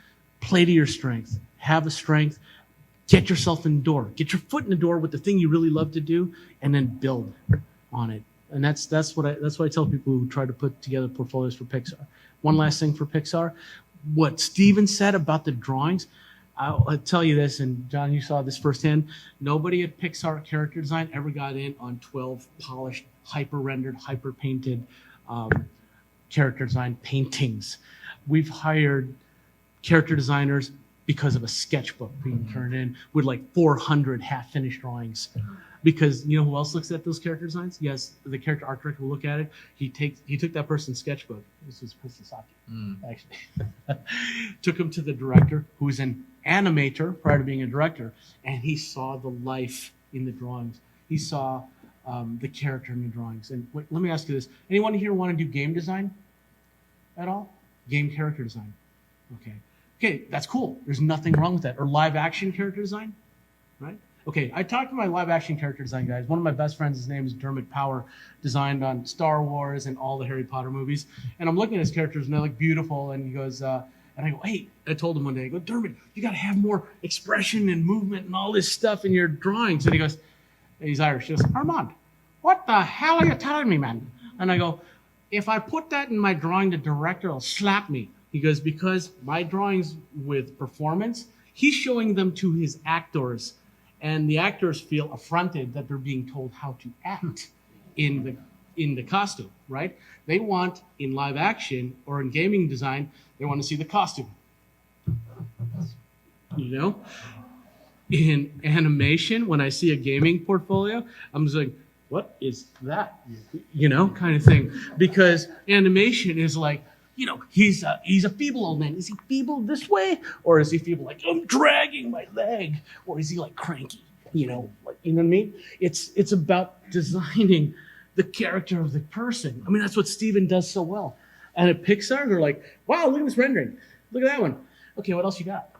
play to your strength. Have a strength. Get yourself in the door. Get your foot in the door with the thing you really love to do, and then build on it. And that's what I tell people who try to put together portfolios for Pixar. One last thing for Pixar. What Steven said about the drawings, I'll tell you this, and John, you saw this firsthand. Nobody at Pixar character design ever got in on 12 polished, hyper-rendered, hyper-painted character design paintings. We've hired character designers because of a sketchbook being turned in with like 400 half-finished drawings. Because you know who else looks at those character designs? Yes, the character art director will look at it. He took that person's sketchbook. This was Chris Sasaki, actually. Took him to the director, who's an animator prior to being a director, and he saw the life in the drawings. He saw the character in the drawings. And wait, let me ask you this: anyone here want to do game design at all? Game character design. Okay, that's cool. There's nothing wrong with that. Or live action character design, right? Okay, I talked to my live action character design guys. One of my best friends, his name is Dermot Power, designed on Star Wars and all the Harry Potter movies. And I'm looking at his characters and they look beautiful. And he goes, and I go, hey, I told him one day, I go, Dermot, you got to have more expression and movement and all this stuff in your drawings. And he goes, he's Irish. He goes, Armand, what the hell are you telling me, man? And I go, if I put that in my drawing, the director will slap me. He goes, because my drawings with performance, he's showing them to his actors. And the actors feel affronted that they're being told how to act in the costume, right? They want, in live action or in gaming design, they want to see the costume. You know? In animation, when I see a gaming portfolio, I'm just like, what is that? You know, kind of thing. Because animation is like, you know, he's a feeble old man. Is he feeble this way? Or is he feeble like, I'm dragging my leg? Or is he like cranky? You know what I mean? It's about designing the character of the person. I mean, that's what Steven does so well. And at Pixar, they're like, wow, look at this rendering. Look at that one. Okay, what else you got?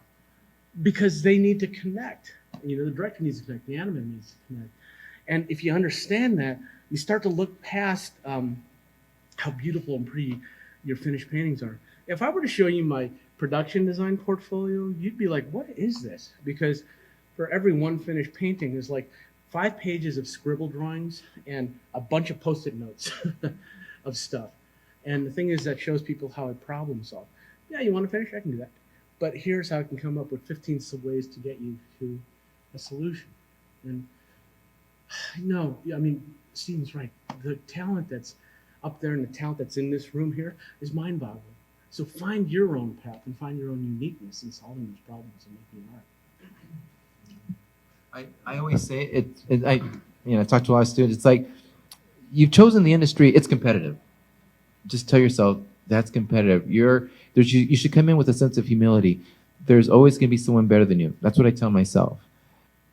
Because they need to connect. You know, the director needs to connect. The animator needs to connect. And if you understand that, you start to look past how beautiful and pretty your finished paintings are. If I were to show you my production design portfolio, you'd be like, what is this? Because for every one finished painting, there's like 5 pages of scribble drawings and a bunch of Post-it notes of stuff. And the thing is that shows people how I problem solve. Yeah, you want to finish? I can do that. but here's how I can come up with 15 ways to get you to a solution. And no, I mean, Stephen's right. The talent that's up there and the talent that's in this room here is mind-boggling. So find your own path and find your own uniqueness in solving these problems and making art. I always say I talk to a lot of students. It's like you've chosen the industry. It's competitive. Just tell yourself that's competitive. You should come in with a sense of humility. There's always going to be someone better than you. That's what I tell myself.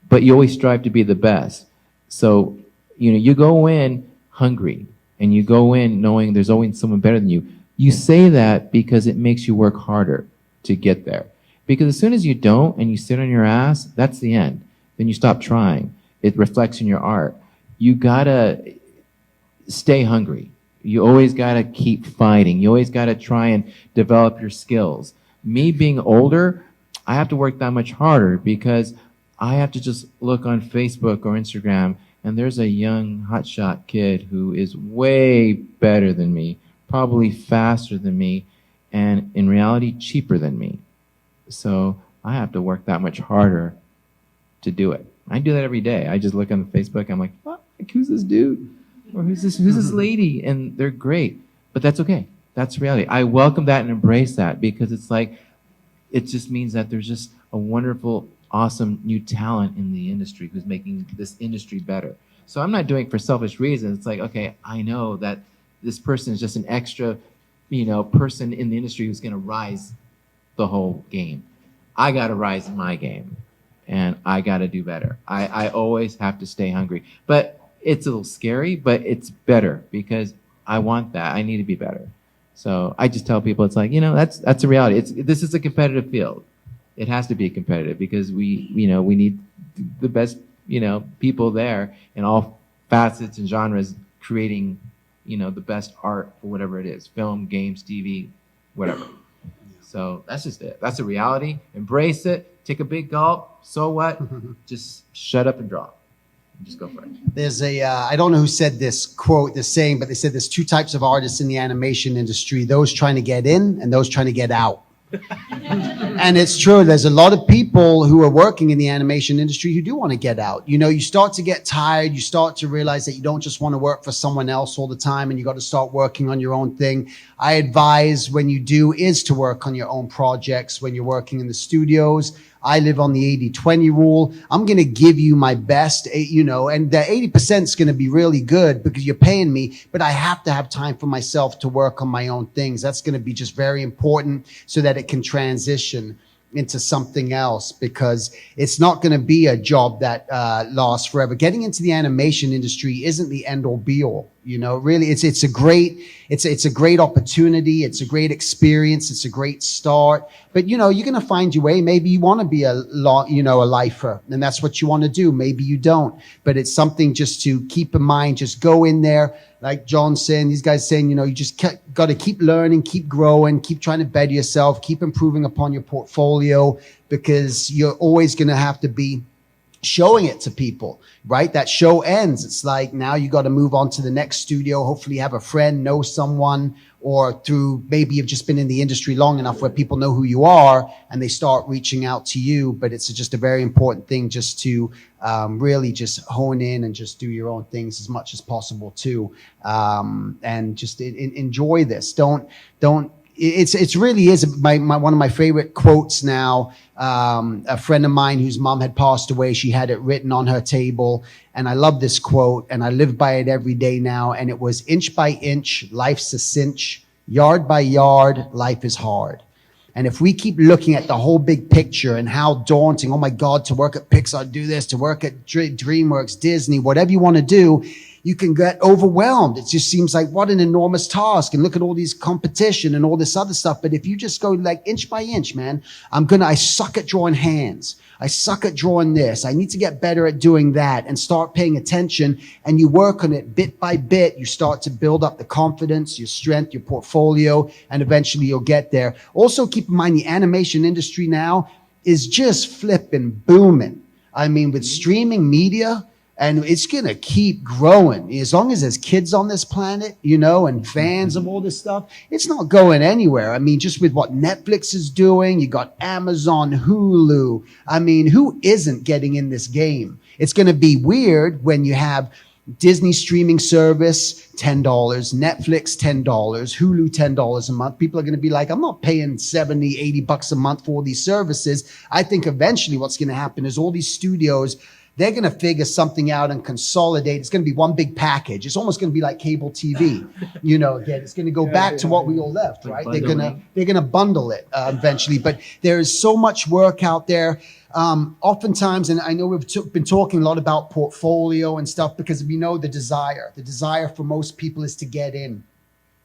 But you always strive to be the best. So you go in hungry and you go in knowing there's always someone better than you. You say that because it makes you work harder to get there. Because as soon as you don't and you sit on your ass, that's the end. Then you stop trying. It reflects in your art. You gotta stay hungry. You always gotta keep fighting. You always gotta try and develop your skills. Me being older, I have to work that much harder because I have to just look on Facebook or Instagram and there's a young hotshot kid who is way better than me, probably faster than me, and in reality, cheaper than me. So I have to work that much harder to do it. I do that every day. I just look on Facebook. I'm like, what? Who's this dude? Or who's this lady? And they're great. But that's okay. That's reality. I welcome that and embrace that because it's like, it just means that there's just a wonderful, awesome new talent in the industry who's making this industry better. So I'm not doing it for selfish reasons. It's like, okay, I know that this person is just an extra, person in the industry who's going to rise the whole game. I got to rise my game. And I got to do better. I always have to stay hungry. But it's a little scary, but it's better because I want that. I need to be better. So I just tell people, it's like, that's a reality. This is a competitive field. It has to be competitive because we need the best, people there in all facets and genres creating, the best art for whatever it is, film, games, TV, whatever. So that's just it. That's a reality. Embrace it. Take a big gulp. So what? Just shut up and draw. Just go for it. There's I don't know who said this saying, but they said there's two types of artists in the animation industry, those trying to get in and those trying to get out. And it's true. There's a lot of people who are working in the animation industry who do want to get out. You start to get tired. You start to realize that you don't just want to work for someone else all the time and you got to start working on your own thing. I advise when you do is to work on your own projects when you're working in the studios. I live on the 80-20 rule. I'm going to give you my best, and the 80% is going to be really good because you're paying me, but I have to have time for myself to work on my own things. That's going to be just very important so that it can transition into something else because it's not going to be a job that lasts forever. Getting into the animation industry isn't the end all be all. Really, it's a great opportunity. It's a great experience. It's a great start. But you're going to find your way. Maybe you want to be a lifer, and that's what you want to do. Maybe you don't. But it's something just to keep in mind. Just go in there, like John's saying. These guys saying, you just got to keep learning, keep growing, keep trying to better yourself, keep improving upon your portfolio because you're always going to have to be showing it to people, right? That show ends. It's like now you got to move on to the next studio. Hopefully you have a friend, know someone, or through maybe you've just been in the industry long enough where people know who you are and they start reaching out to you. But it's just a very important thing just to really just hone in and just do your own things as much as possible too. And just enjoy this. It really is one of my favorite quotes now. A friend of mine whose mom had passed away, she had it written on her table. And I love this quote and I live by it every day now. And it was, inch by inch, life's a cinch. Yard by yard, life is hard. And if we keep looking at the whole big picture and how daunting, oh my God, to work at Pixar, do this, to work at DreamWorks, Disney, whatever you want to do, you can get overwhelmed. It just seems like what an enormous task. And look at all these competition and all this other stuff. But if you just go like inch by inch, man, I suck at drawing hands. I suck at drawing this. I need to get better at doing that and start paying attention. And you work on it bit by bit. You start to build up the confidence, your strength, your portfolio, and eventually you'll get there. Also keep in mind the animation industry now is just flipping booming. I mean, with streaming media, And it's going to keep growing. As long as there's kids on this planet, you know, and fans of all this stuff, it's not going anywhere. I mean, just with what Netflix is doing, you got Amazon, Hulu. I mean, who isn't getting in this game? It's going to be weird when you have Disney streaming service, $10, Netflix, $10, Hulu, $10 a month. People are going to be like, I'm not paying 70, 80 bucks a month for all these services. I think eventually what's going to happen is all these studios, they're going to figure something out and consolidate. It's going to be one big package. It's almost going to be like cable TV. You know, again, it's going to go back to what we all left, right? They're going to bundle it eventually. But there is so much work out there. Oftentimes, and I know we've been talking a lot about portfolio and stuff because we know the desire for most people is to get in.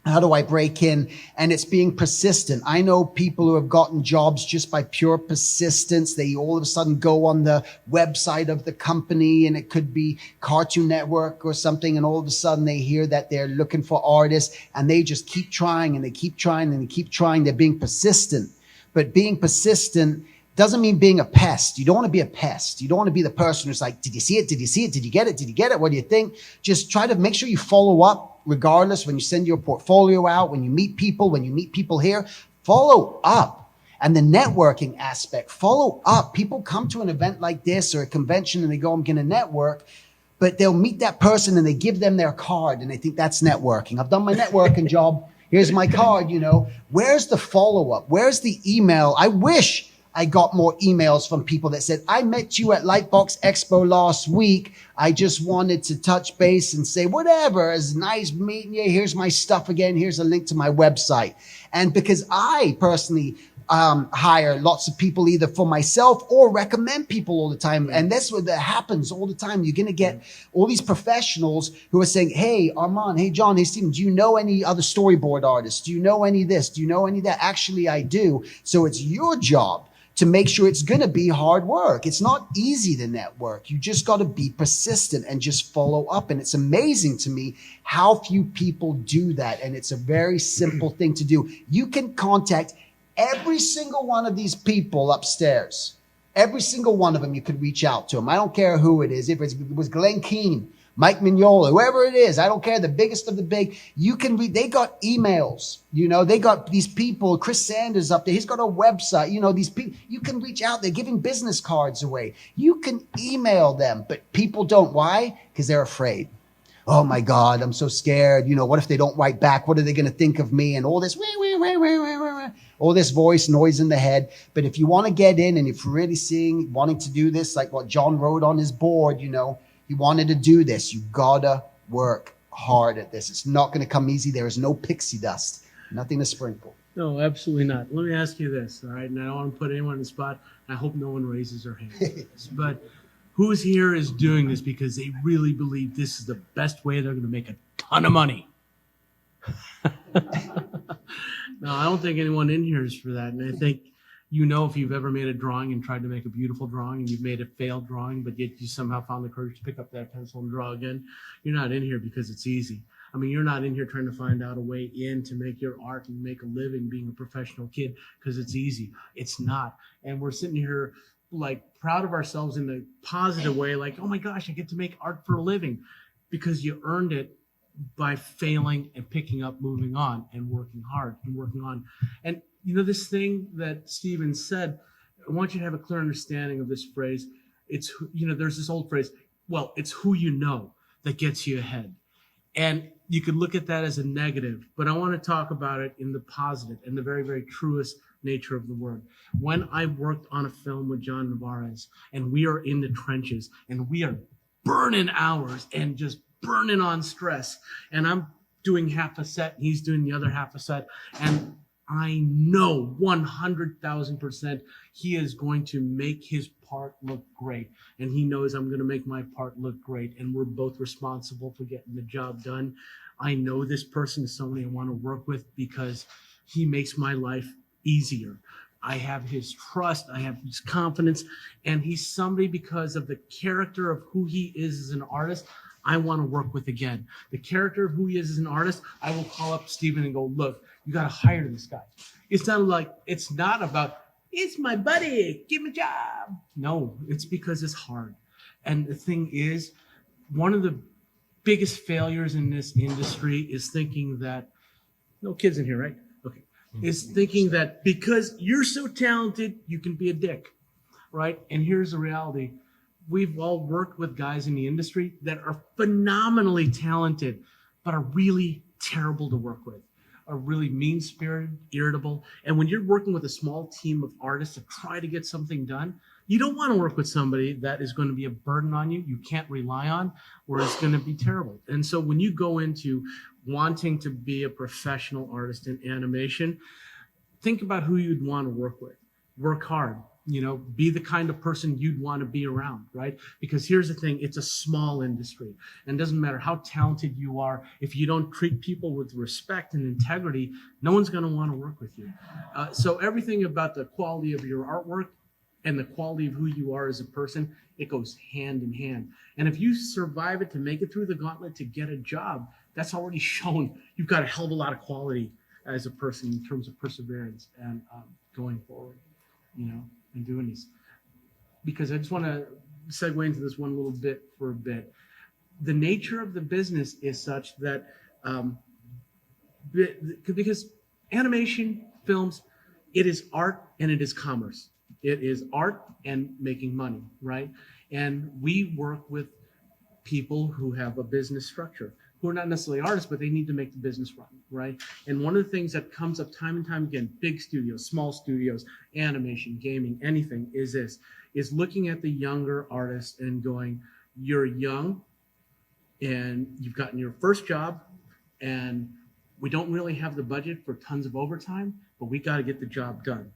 How do I break in? And it's being persistent. I know people who have gotten jobs just by pure persistence. They all of a sudden go on the website of the company, and it could be Cartoon Network or something. And all of a sudden they hear that they're looking for artists, and they just keep trying and they keep trying and they keep trying. They're being persistent. But being persistent doesn't mean being a pest. You don't want to be a pest. You don't want to be the person who's like, did you see it? Did you see it? Did you get it? Did you get it? What do you think? Just try to make sure you follow up regardless when you send your portfolio out, when you meet people here, follow up. And the networking aspect, follow up. People come to an event like this or a convention and they go, I'm going to network. But they'll meet that person and they give them their card and they think that's networking. I've done my networking job. Here's my card, you know. Where's the follow-up? Where's the email? I wish I got more emails from people that said, I met you at LightBox Expo last week. I just wanted to touch base and say, whatever, it's nice meeting you. Here's my stuff again. Here's a link to my website. And because I personally hire lots of people either for myself or recommend people all the time. And that's what that happens all the time. You're going to get all these professionals who are saying, hey, Armand, hey, John, hey, Stephen, do you know any other storyboard artists? Do you know any of this? Do you know any of that? Actually, I do. So it's your job to make sure it's going to be hard work. It's not easy to network. You just got to be persistent and just follow up. And it's amazing to me how few people do that. And it's a very simple thing to do. You can contact every single one of these people upstairs. Every single one of them, you could reach out to them. I don't care who it is. If it was Glenn Keane, Mike Mignola, whoever it is, I don't care, the biggest of the big, you can read, they got emails, you know, they got these people, Chris Sanders up there, he's got a website, you know, these people, you can reach out, they're giving business cards away. You can email them, but people don't. Why? Because they're afraid. Oh my God, I'm so scared. You know, what if they don't write back? What are they going to think of me? And all this, all this voice noise in the head. But if you want to get in and if you're really wanting to do this, like what John wrote on his board, you know, he wanted to do this. You gotta work hard at this. It's not going to come easy. There is no pixie dust, nothing to sprinkle. No, absolutely not. Let me ask you this, all right? And I don't want to put anyone on the spot. I hope no one raises their hand. But who's here is doing this because they really believe this is the best way they're going to make a ton of money? No, I don't think anyone in here is for that. And I think, you know, if you've ever made a drawing and tried to make a beautiful drawing and you've made a failed drawing, but yet you somehow found the courage to pick up that pencil and draw again, you're not in here because it's easy. I mean, you're not in here trying to find out a way in to make your art and make a living being a professional kid because it's easy. It's not. And we're sitting here like proud of ourselves in a positive way, like, oh my gosh, I get to make art for a living because you earned it by failing and picking up, moving on and working hard and working on. And you know, this thing that Stephen said, I want you to have a clear understanding of this phrase. It's, you know, there's this old phrase, well, it's who you know that gets you ahead. And you could look at that as a negative, but I want to talk about it in the positive and the very, very truest nature of the word. When I worked on a film with John Nevarez and we are in the trenches and we are burning hours and just burning on stress, and I'm doing half a set, and he's doing the other half a set, and I know 100,000% he is going to make his part look great. And he knows I'm going to make my part look great. And we're both responsible for getting the job done. I know this person is somebody I want to work with because he makes my life easier. I have his trust. I have his confidence. And he's somebody because of the character of who he is as an artist, I want to work with again. The character of who he is as an artist, I will call up Stephen and go, look, you got to hire this guy. It's not about, it's my buddy, give him a job. No, it's because it's hard. And the thing is, one of the biggest failures in this industry is thinking that, no kids in here, right? Okay. Is thinking that because you're so talented, you can be a dick, right? And here's the reality. We've all worked with guys in the industry that are phenomenally talented, but are really terrible to work with, are really mean-spirited, irritable. And when you're working with a small team of artists to try to get something done, you don't want to work with somebody that is going to be a burden on you, you can't rely on, or is going to be terrible. And so when you go into wanting to be a professional artist in animation, think about who you'd want to work with. Work hard. Be the kind of person you'd want to be around, right? Because here's the thing, it's a small industry. And it doesn't matter how talented you are, if you don't treat people with respect and integrity, no one's going to want to work with you. So everything about the quality of your artwork and the quality of who you are as a person, it goes hand in hand. And if you survive it to make it through the gauntlet to get a job, that's already shown you've got a hell of a lot of quality as a person in terms of perseverance and going forward, and doing these. Because I just want to segue into this one little bit for a bit. The nature of the business is such that because animation, films, it is art and it is commerce. It is art and making money, right? And we work with people who have a business structure, who are not necessarily artists, but they need to make the business run, right? And one of the things that comes up time and time again, big studios, small studios, animation, gaming, anything, is looking at the younger artists and going, you're young and you've gotten your first job and we don't really have the budget for tons of overtime, but we got to get the job done.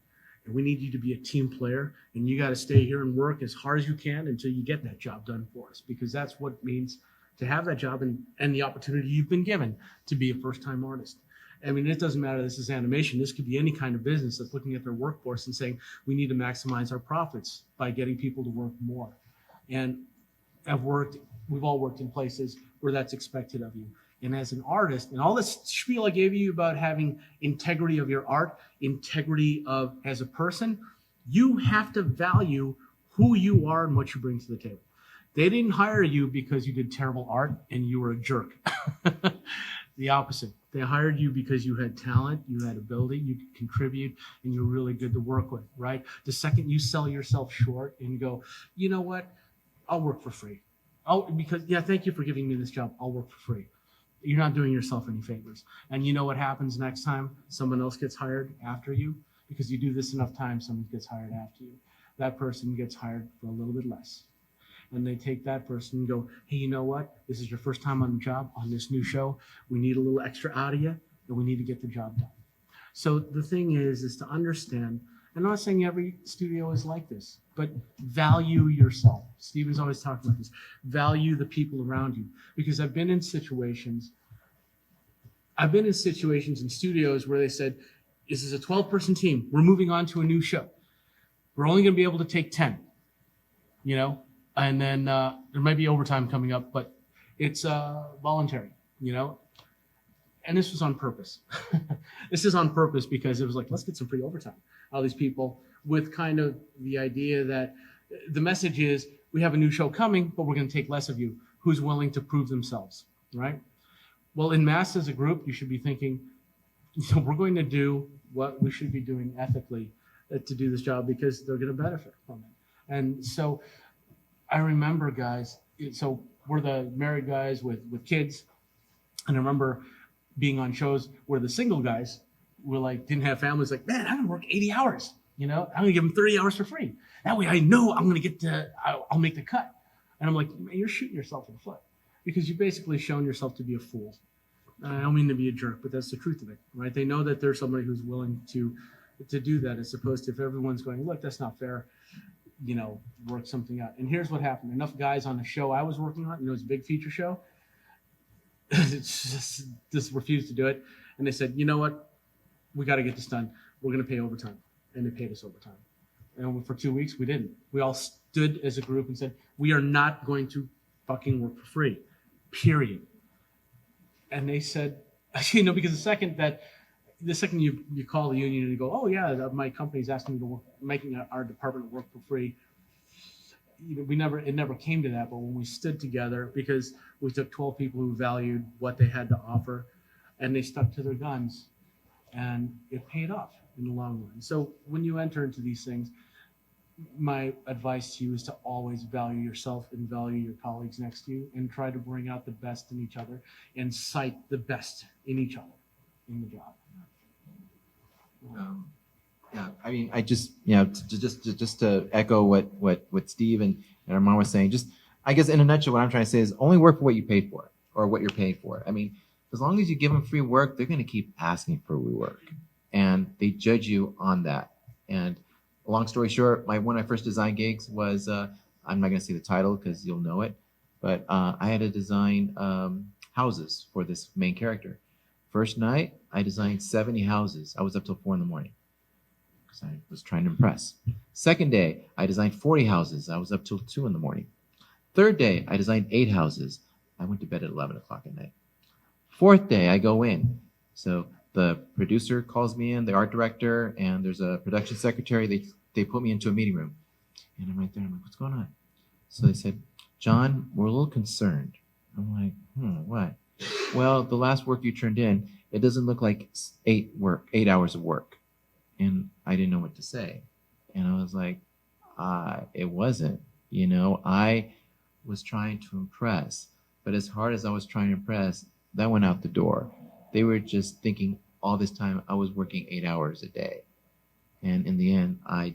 And we need you to be a team player, and you got to stay here and work as hard as you can until you get that job done for us, because that's what it means to have that job and the opportunity you've been given to be a first-time artist. I mean, it doesn't matter this is animation. This could be any kind of business that's looking at their workforce and saying, we need to maximize our profits by getting people to work more. And we've all worked in places where that's expected of you. And as an artist, and all this spiel I gave you about having integrity of your art, integrity of as a person, you have to value who you are and what you bring to the table. They didn't hire you because you did terrible art and you were a jerk. The opposite. They hired you because you had talent, you had ability, you could contribute, and you're really good to work with, right? The second you sell yourself short and go, you know what, I'll work for free. Thank you for giving me this job. I'll work for free. You're not doing yourself any favors. And you know what happens next time someone else gets hired after you? Because you do this enough times, someone gets hired after you. That person gets hired for a little bit less. And they take that person and go, hey, you know what? This is your first time on the job on this new show. We need a little extra out of you, and we need to get the job done. So the thing is to understand, I'm not saying every studio is like this, but value yourself. Steven's always talking about this. Value the people around you. Because I've been in situations in studios where they said, this is a 12-person team. We're moving on to a new show. We're only going to be able to take 10, and then there might be overtime coming up, but it's voluntary, And this was on purpose. This is on purpose because it was like, let's get some free overtime. All these people with kind of the idea that the message is, we have a new show coming, but we're going to take less of you. Who's willing to prove themselves, right? Well, in mass as a group, you should be thinking, we're going to do what we should be doing ethically to do this job because they're going to benefit from it. And so I remember guys, so we're the married guys with kids. And I remember being on shows where the single guys were like, didn't have families, like, man, I'm gonna work 80 hours. I'm gonna give them 30 hours for free. That way I know I'm gonna I'll make the cut. And I'm like, man, you're shooting yourself in the foot because you've basically shown yourself to be a fool. And I don't mean to be a jerk, but that's the truth of it, right? They know that there's somebody who's willing to do that, as opposed to if everyone's going, look, that's not fair, work something out. And here's what happened. Enough guys on the show I was working on, it was a big feature show. It's just refused to do it. And they said, you know what? We got to get this done. We're going to pay overtime. And they paid us overtime. And for 2 weeks, we didn't. We all stood as a group and said, we are not going to fucking work for free, period. And they said, because the second you call the union and you go, oh yeah, my company's asking me to work, making our department work for free. it never came to that, but when we stood together, because we took 12 people who valued what they had to offer, and they stuck to their guns, and it paid off in the long run. So when you enter into these things, my advice to you is to always value yourself and value your colleagues next to you, and try to bring out the best in each other and cite the best in each other in the job. Yeah, I mean, I just, just to echo what Steve and Armand was saying, just, I guess in a nutshell, what I'm trying to say is only work for what you paid for or what you're paid for. I mean, as long as you give them free work, they're going to keep asking for free work, and they judge you on that. And long story short, one of my first design gigs was, I'm not going to say the title because you'll know it, but I had to design houses for this main character. First night, I designed 70 houses. I was up till 4 in the morning. I was trying to impress. Second day, I designed 40 houses. I was up till 2 in the morning. Third day, I designed 8 houses. I went to bed at 11 o'clock at night. Fourth day, I go in. So the producer calls me in, the art director, and there's a production secretary. They put me into a meeting room. And I'm right there. I'm like, what's going on? So they said, John, we're a little concerned. I'm like, what? Well, the last work you turned in, it doesn't look like 8 hours of work. And I didn't know what to say. And I was like, it wasn't, I was trying to impress, but as hard as I was trying to impress, that went out the door. They were just thinking all this time I was working 8 hours a day. And in the end, I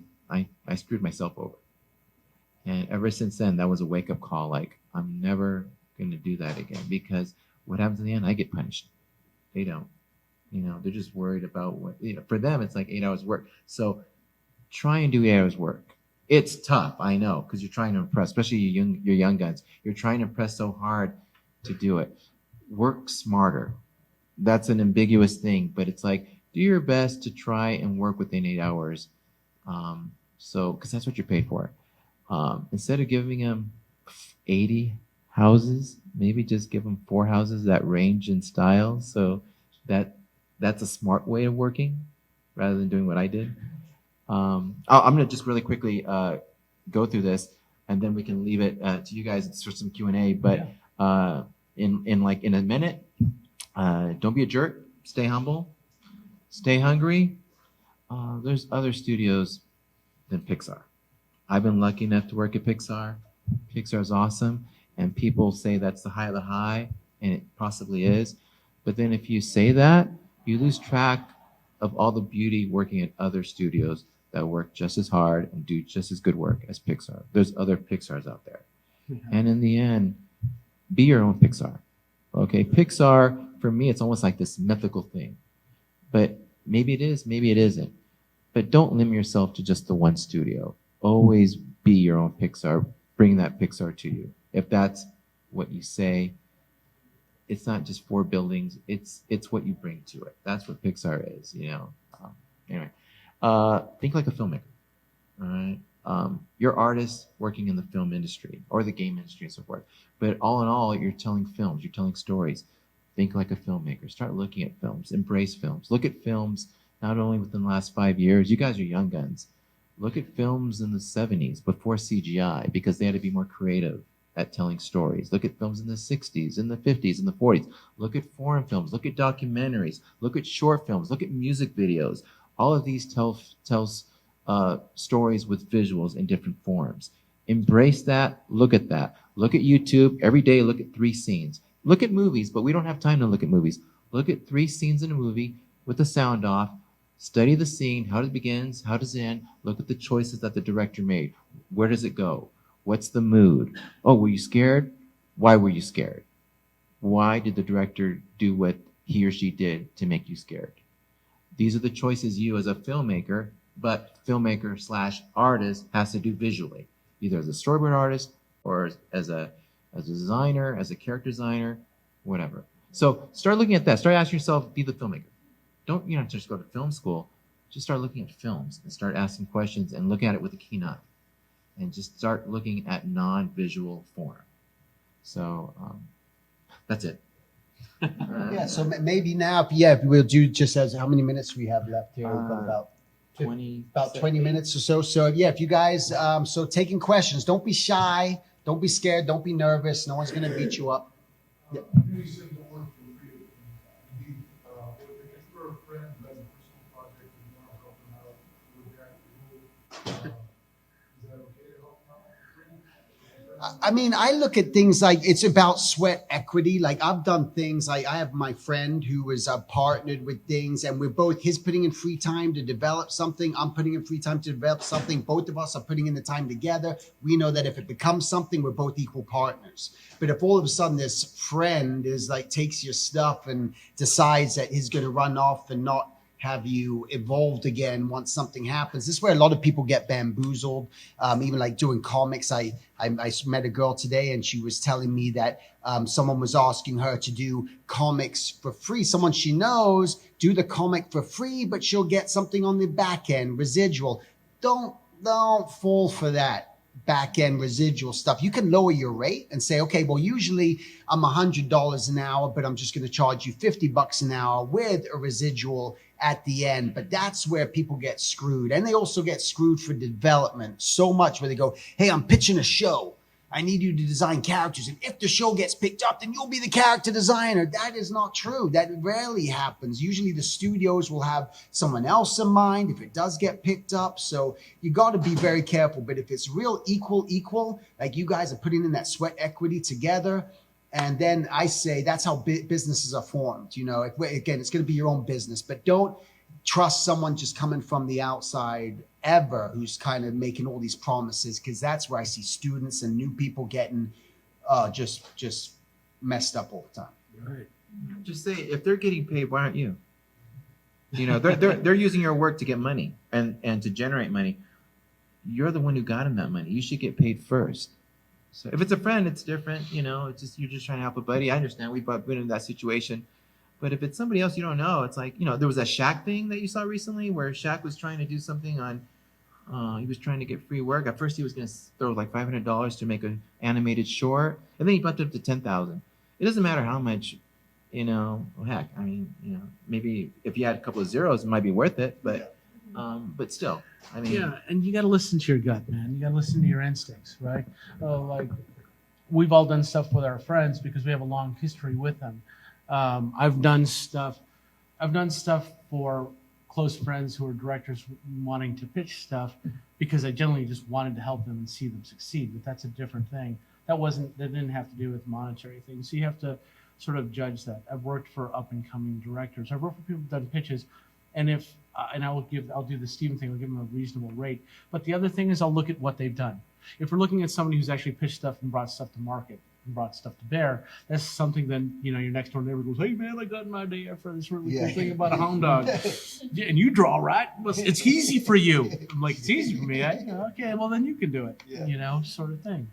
screwed myself over. And ever since then, that was a wake-up call. Like, I'm never going to do that again, because what happens in the end, I get punished. They don't. They're just worried about what, for them, it's like 8 hours work. So try and do 8 hours work. It's tough, I know, because you're trying to impress, especially your young guns. You're trying to impress so hard to do it. Work smarter. That's an ambiguous thing, but it's like, do your best to try and work within 8 hours. Because that's what you're paid for. Instead of giving them 80 houses, maybe just give them 4 houses that range in style. So that's a smart way of working rather than doing what I did. I'm going to just really quickly go through this, and then we can leave it to you guys for some Q&A. But in a minute, don't be a jerk. Stay humble. Stay hungry. There's other studios than Pixar. I've been lucky enough to work at Pixar. Pixar is awesome, and people say that's the high of the high, and it possibly is. But then if you say that, you lose track of all the beauty working at other studios that work just as hard and do just as good work as Pixar. There's other Pixars out there. And in the end, be your own Pixar. Okay, Pixar, for me, it's almost like this mythical thing. But maybe it is, maybe it isn't. But don't limit yourself to just the one studio. Always be your own Pixar. Bring that Pixar to you. If that's what you say, it's not just 4 buildings. It's what you bring to it. That's what Pixar is, Anyway, think like a filmmaker. All right. You're artists working in the film industry or the game industry and so forth. But all in all, you're telling films. You're telling stories. Think like a filmmaker. Start looking at films. Embrace films. Look at films not only within the last 5 years. You guys are young guns. Look at films in the 70s before CGI, because they had to be more creative at telling stories. Look at films in the 60s, in the 50s, in the 40s. Look at foreign films. Look at documentaries. Look at short films. Look at music videos. All of these tells stories with visuals in different forms. Embrace that. Look at that. Look at YouTube. Every day, look at 3 scenes. Look at movies, but we don't have time to look at movies. Look at 3 scenes in a movie with the sound off. Study the scene, how it begins, how does it end. Look at the choices that the director made. Where does it go? What's the mood? Oh, were you scared? Why were you scared? Why did the director do what he or she did to make you scared? These are the choices you as a filmmaker, but filmmaker/artist has to do visually, either as a storyboard artist or as a designer, as a character designer, whatever. So start looking at that. Start asking yourself, be the filmmaker. Don't just go to film school. Just start looking at films and start asking questions and look at it with a keen eye. And just start looking at non-visual form. So that's it. Yeah, so maybe now, if we'll do just as how many minutes we have left here? We've got about 20. About 20 minutes or so. So yeah, if you guys, so taking questions, don't be shy, don't be scared, don't be nervous. No one's gonna beat you up. Yeah. You said you don't work for free. Indeed, if you're a friend who has a personal project and you want to help them out with that, is that okay to help them out for free? I mean, I look at things like it's about sweat equity. Like I've done things like I have my friend who is partnered with things, and we're both he's putting in free time to develop something. I'm putting in free time to develop something. Both of us are putting in the time together. We know that if it becomes something, we're both equal partners. But if all of a sudden this friend is like takes your stuff and decides that he's going to run off and not have you evolved again once something happens. This is where a lot of people get bamboozled. Even like doing comics, I met a girl today and she was telling me that someone was asking her to do comics for free. Someone she knows do the comic for free, but she'll get something on the back end, residual. Don't fall for that back end residual stuff. You can lower your rate and say, okay, well, usually I'm $100 an hour, but I'm just going to charge you $50 an hour with a residual at the end. But that's where people get screwed. And they also get screwed for development so much where they go, hey, I'm pitching a show. I need you to design characters. And if the show gets picked up, then you'll be the character designer. That is not true. That rarely happens. Usually the studios will have someone else in mind if it does get picked up. So you got to be very careful. But if it's real equal, like you guys are putting in that sweat equity together, and then I say that's how businesses are formed. You know, again, it's going to be your own business, but don't trust someone just coming from the outside ever who's kind of making all these promises, because that's where I see students and new people getting just messed up all the time. Right. Just say, if they're getting paid, why aren't you? You know, they're using your work to get money and to generate money. You're the one who got them that money. You should get paid first. So if it's a friend, it's different. You know, it's just you're just trying to help a buddy. I understand. We've been in that situation. But if it's somebody else you don't know, it's like, you know, there was a Shaq thing that you saw recently where Shaq was trying to do something on, he was trying to get free work. At first he was going to throw like $500 to make an animated short, and then he bumped it up to $10,000. It doesn't matter how much, you know, well, heck, I mean, you know, maybe if you had a couple of zeros, it might be worth it, but still, I mean. Yeah, and you got to listen to your gut, man. You got to listen to your instincts, right? Like we've all done stuff with our friends because we have a long history with them. I've done stuff for close friends who are directors wanting to pitch stuff because I generally just wanted to help them and see them succeed. But that's a different thing. That didn't have to do with monetary things. So you have to sort of judge that. I've worked for up and coming directors. I've worked for people who've done pitches, and I'll do the Steven thing. I'll give them a reasonable rate. But the other thing is I'll look at what they've done. If we're looking at somebody who's actually pitched stuff and brought stuff to market, brought stuff to bear, that's something then, you know, your next door neighbor goes, hey man, I got an idea for this really cool thing about a hound dog. Yeah, and you draw, right? Well, it's easy for you. I'm like, it's easy for me. Okay, well then you can do it, you know, sort of thing.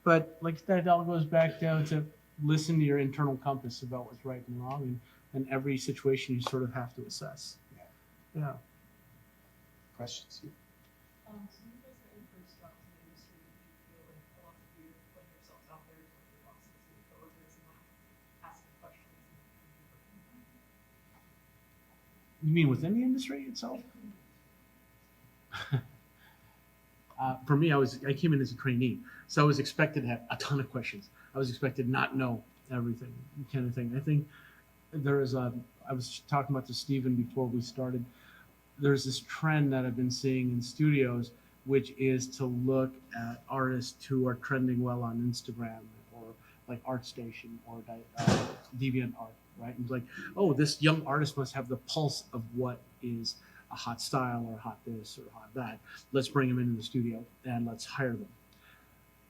But like that all goes back down to listen to your internal compass about what's right and wrong, and every situation you sort of have to assess. Yeah. Questions? So you guys are in first jobs in the industry, do you feel like a lot of you putting yourselves out there to your bosses and your coworkers and not asking questions? You mean within the industry itself? For me, I came in as a trainee, so I was expected to have a ton of questions. I was expected not know everything, kind of thing. I think I was talking about to Steven before we started. There's this trend that I've been seeing in studios, which is to look at artists who are trending well on Instagram or like ArtStation or DeviantArt, right? And like, oh, this young artist must have the pulse of what is a hot style or hot this or hot that. Let's bring them into the studio and let's hire them.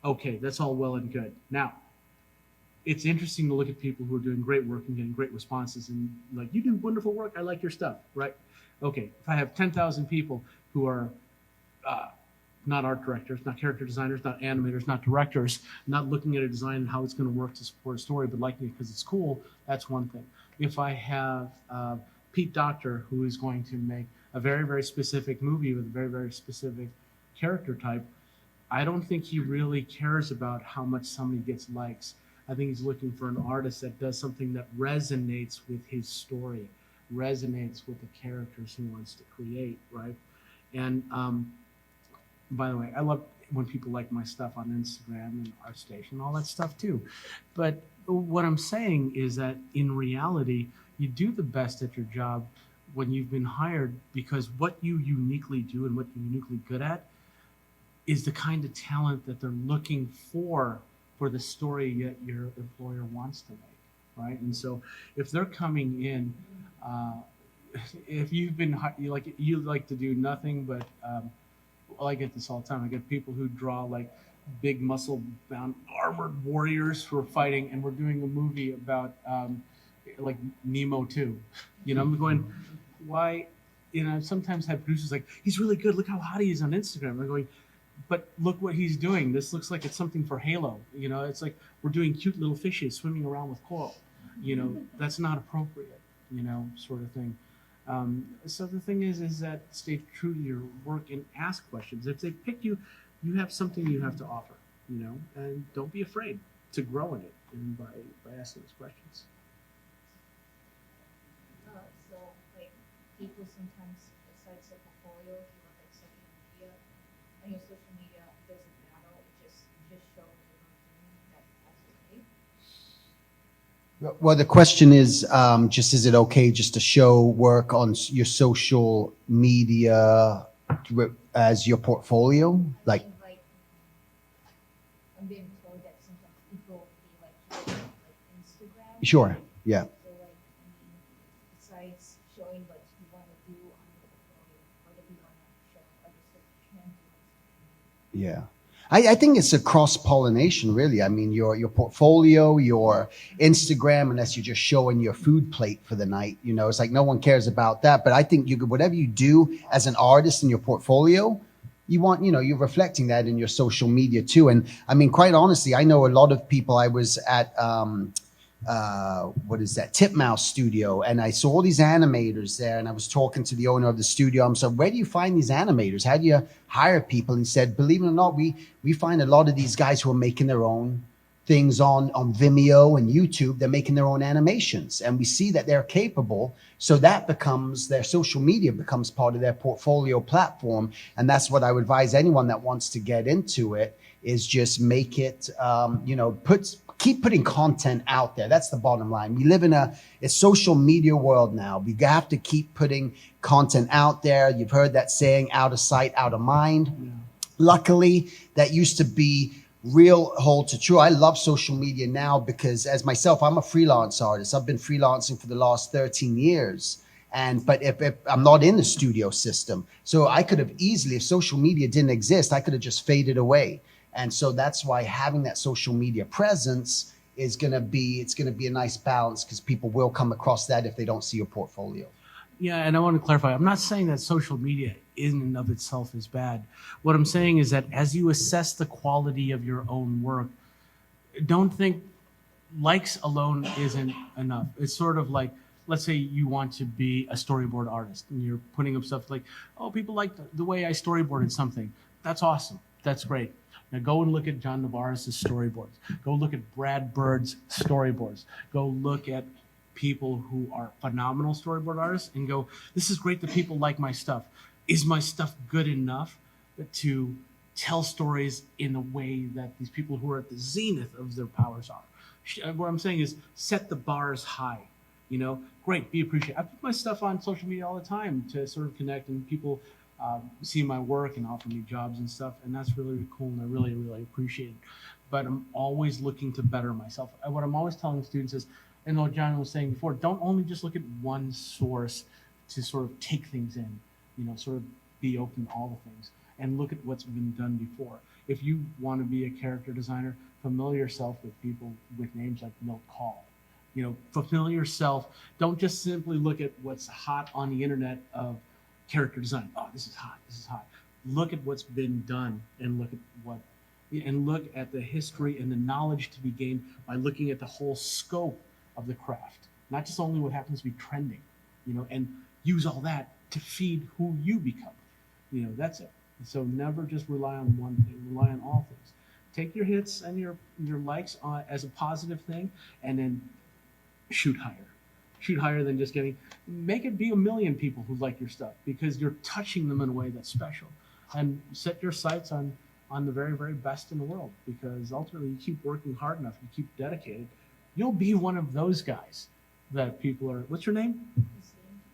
Okay, that's all well and good. Now, it's interesting to look at people who are doing great work and getting great responses and like, you do wonderful work, I like your stuff, right? Okay, if I have 10,000 people who are not art directors, not character designers, not animators, not directors, not looking at a design and how it's going to work to support a story, but liking it because it's cool, that's one thing. If I have Pete Docter, who is going to make a very, very specific movie with a very, very specific character type, I don't think he really cares about how much somebody gets likes. I think he's looking for an artist that does something that resonates with his story, resonates with the characters he wants to create, right? And by the way, I love when people like my stuff on Instagram and ArtStation, all that stuff too. But what I'm saying is that in reality, you do the best at your job when you've been hired, because what you uniquely do and what you're uniquely good at is the kind of talent that they're looking for the story that your employer wants to make, right? And so if they're coming in, if you've been you like to do nothing but well, I get this all the time. I get people who draw like big muscle bound armored warriors who are fighting, and we're doing a movie about like Nemo 2. You know, I'm going, why? You know, I sometimes have producers like, he's really good. Look how hot he is on Instagram. I'm going, but look what he's doing. This looks like it's something for Halo. You know, it's like we're doing cute little fishes swimming around with coral. You know, that's not appropriate, you know, sort of thing. So the thing is that stay true to your work and ask questions. If they pick you, you have something you have to offer, you know, and don't be afraid to grow in it and by asking those questions. So, like, people sometimes, besides the portfolio, if you look at social media, on your social media, it doesn't matter, it just shows everything that's okay. Well, the question is, just is it okay just to show work on your social media as your portfolio? Like, I'm being told that sometimes people be like, showing, like Instagram. sure, yeah. So, like, I mean, besides showing what you want to do on your portfolio, what do you want to show other stuff you can do? Yeah. I think it's a cross-pollination, really. I mean, your portfolio, your Instagram, unless you're just showing your food plate for the night, you know, it's like no one cares about that. But I think you could, whatever you do as an artist in your portfolio, you want, you know, you're reflecting that in your social media too. And I mean, quite honestly, I know a lot of people. I was at what is that, Titmouse Studio, and I saw all these animators there, and I was talking to the owner of the studio. I'm saying, where do you find these animators? How do you hire people? And he said, believe it or not, we find a lot of these guys who are making their own things on Vimeo and YouTube. They're making their own animations, and we see that they're capable. So that becomes their social media, becomes part of their portfolio platform. And that's what I would advise anyone that wants to get into it, is just make it, you know, keep putting content out there. That's the bottom line. We live in a social media world now. We have to keep putting content out there. You've heard that saying, out of sight, out of mind. Yeah. Luckily, that used to be real hold to true. I love social media now because, as myself, I'm a freelance artist. I've been freelancing for the last 13 years. But if I'm not in the studio system, so I could have easily, if social media didn't exist, I could have just faded away. And so that's why having that social media presence is going to be a nice balance, because people will come across that if they don't see your portfolio. Yeah, and I want to clarify, I'm not saying that social media in and of itself is bad. What I'm saying is that as you assess the quality of your own work, don't think likes alone isn't enough. It's sort of like, let's say you want to be a storyboard artist and you're putting up stuff like, oh, people like the way I storyboarded something. That's awesome. That's great. Now go and look at John Nevarez's storyboards. Go look at Brad Bird's storyboards. Go look at people who are phenomenal storyboard artists and go, this is great that people like my stuff. Is my stuff good enough to tell stories in the way that these people who are at the zenith of their powers are? What I'm saying is set the bars high. You know, great, be appreciated. I put my stuff on social media all the time to sort of connect, and people see my work and offer me jobs and stuff, and that's really, really cool, and I really, really appreciate it. But I'm always looking to better myself. What I'm always telling students is, and what John was saying before, don't only just look at one source to sort of take things in, you know, sort of be open to all the things, and look at what's been done before. If you want to be a character designer, familiar yourself with people with names like Milt Kahl. You know, fulfill yourself. Don't just simply look at what's hot on the internet of character design. Oh, this is hot. This is hot. Look at what's been done, and look at the history and the knowledge to be gained by looking at the whole scope of the craft, not just only what happens to be trending, you know, and use all that to feed who you become. You know, that's it. So never just rely on one thing. Rely on all things. Take your hits and your likes as a positive thing, and then shoot higher. shoot higher than just getting. Make it be 1 million people who like your stuff because you're touching them in a way that's special. And set your sights on the very, very best in the world, because ultimately you keep working hard enough, you keep dedicated, you'll be one of those guys that people are. What's your name?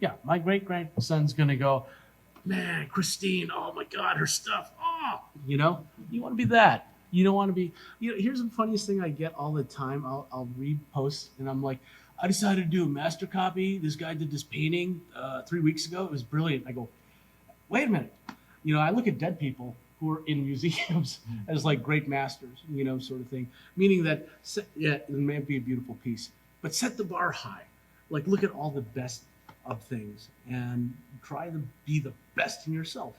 Yeah, my great grandson's gonna go, man, Christine, oh my God, her stuff, oh, you want to be that. You don't want to be, here's the funniest thing I get all the time. I'll read posts and I'm like, I decided to do a master copy. This guy did this painting 3 weeks ago. It was brilliant. I go, wait a minute. I look at dead people who are in museums as like great masters, sort of thing. Meaning that, yeah, it may be a beautiful piece, but set the bar high. Like, look at all the best of things and try to be the best in yourself.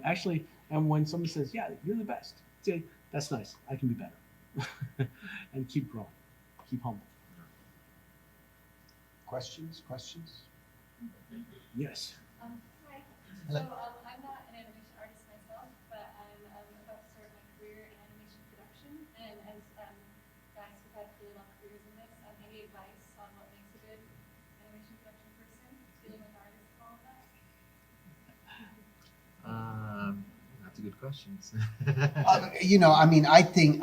Actually, and when somebody says, yeah, you're the best, say, that's nice. I can be better. And keep growing. Keep humble. Questions? Yes. Hi. Hello. So I'm not an animation artist myself, but I'm about to start my career in animation production. And as guys who've had really long careers in this, any advice on what makes a good animation production person, dealing with artists and all of that? That's a good question.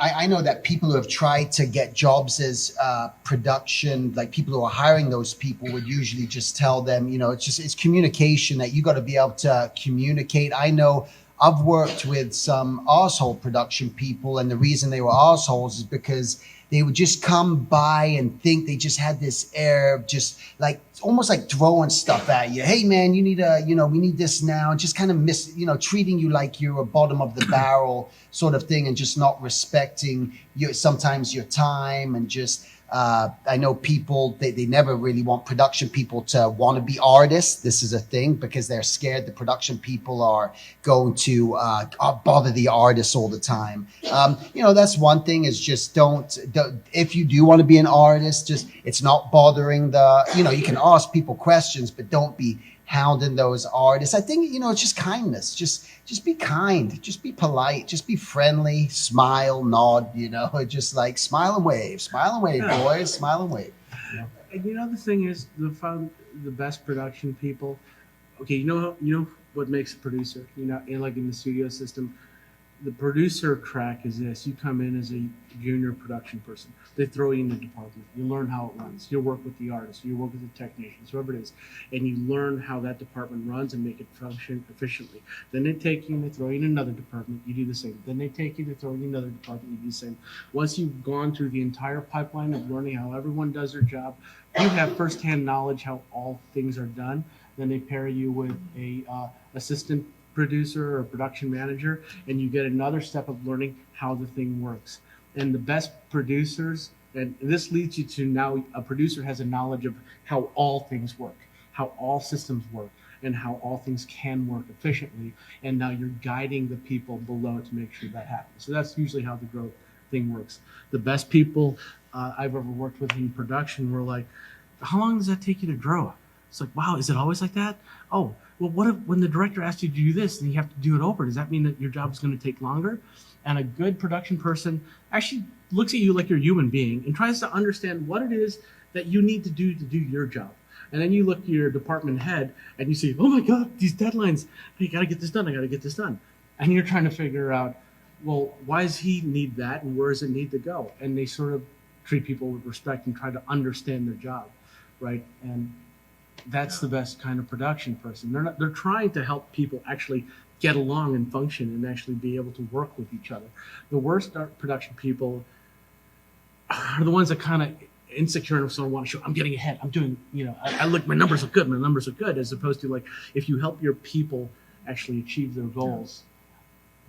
I know that people who have tried to get jobs as production, like people who are hiring those people would usually just tell them, it's communication, that you got to be able to communicate. I know I've worked with some arsehole production people, and the reason they were arseholes is because they would just come by and think they just had this air of just like almost like throwing stuff at you. Hey man, you need we need this now, and just kind of treating you like you're a bottom of the barrel sort of thing, and just not respecting sometimes your time. And just I know people, they never really want production people to want to be artists. This is a thing because they're scared the production people are going to bother the artists all the time. That's one thing, is just don't, if you do want to be an artist, just, it's not bothering you can ask people questions, but don't be hounding those artists. I think, it's just kindness. Just be kind, just be polite, just be friendly, smile, nod, just like smile and wave, boys, smile and wave. And the thing is, found the best production people. Okay, you know what makes a producer? Like in the studio system, the producer crack is this: you come in as a junior production person, they throw you in the department, you learn how it runs, you work with the artist, you work with the technicians, whoever it is, and you learn how that department runs and make it function efficiently. Then they take you and they throw you in another department, you do the same. Then they take you, they throw you in another department, you do the same. Once you've gone through the entire pipeline of learning how everyone does their job, you have firsthand knowledge how all things are done. Then they pair you with a assistant producer or production manager, and you get another step of learning how the thing works. And the best producers, and this leads you to now a producer has a knowledge of how all things work, how all systems work, and how all things can work efficiently. And now you're guiding the people below to make sure that happens. So that's usually how the growth thing works. The best people I've ever worked with in production were like, how long does that take you to grow? It's like, wow, is it always like that? Oh, well, what if when the director asks you to do this and you have to do it over? Does that mean that your job is going to take longer? And a good production person actually looks at you like you're a human being and tries to understand what it is that you need to do your job. And then you look at your department head and you say, oh my God, these deadlines, I got to get this done. And you're trying to figure out, well, why does he need that and where does it need to go? And they sort of treat people with respect and try to understand their job, right? And that's the best kind of production person. They're trying to help people actually get along and function and actually be able to work with each other. The worst production people are the ones that kind of insecure and sort of want to show, I'm getting ahead. I'm doing, I look, my numbers look good, as opposed to like, if you help your people actually achieve their goals,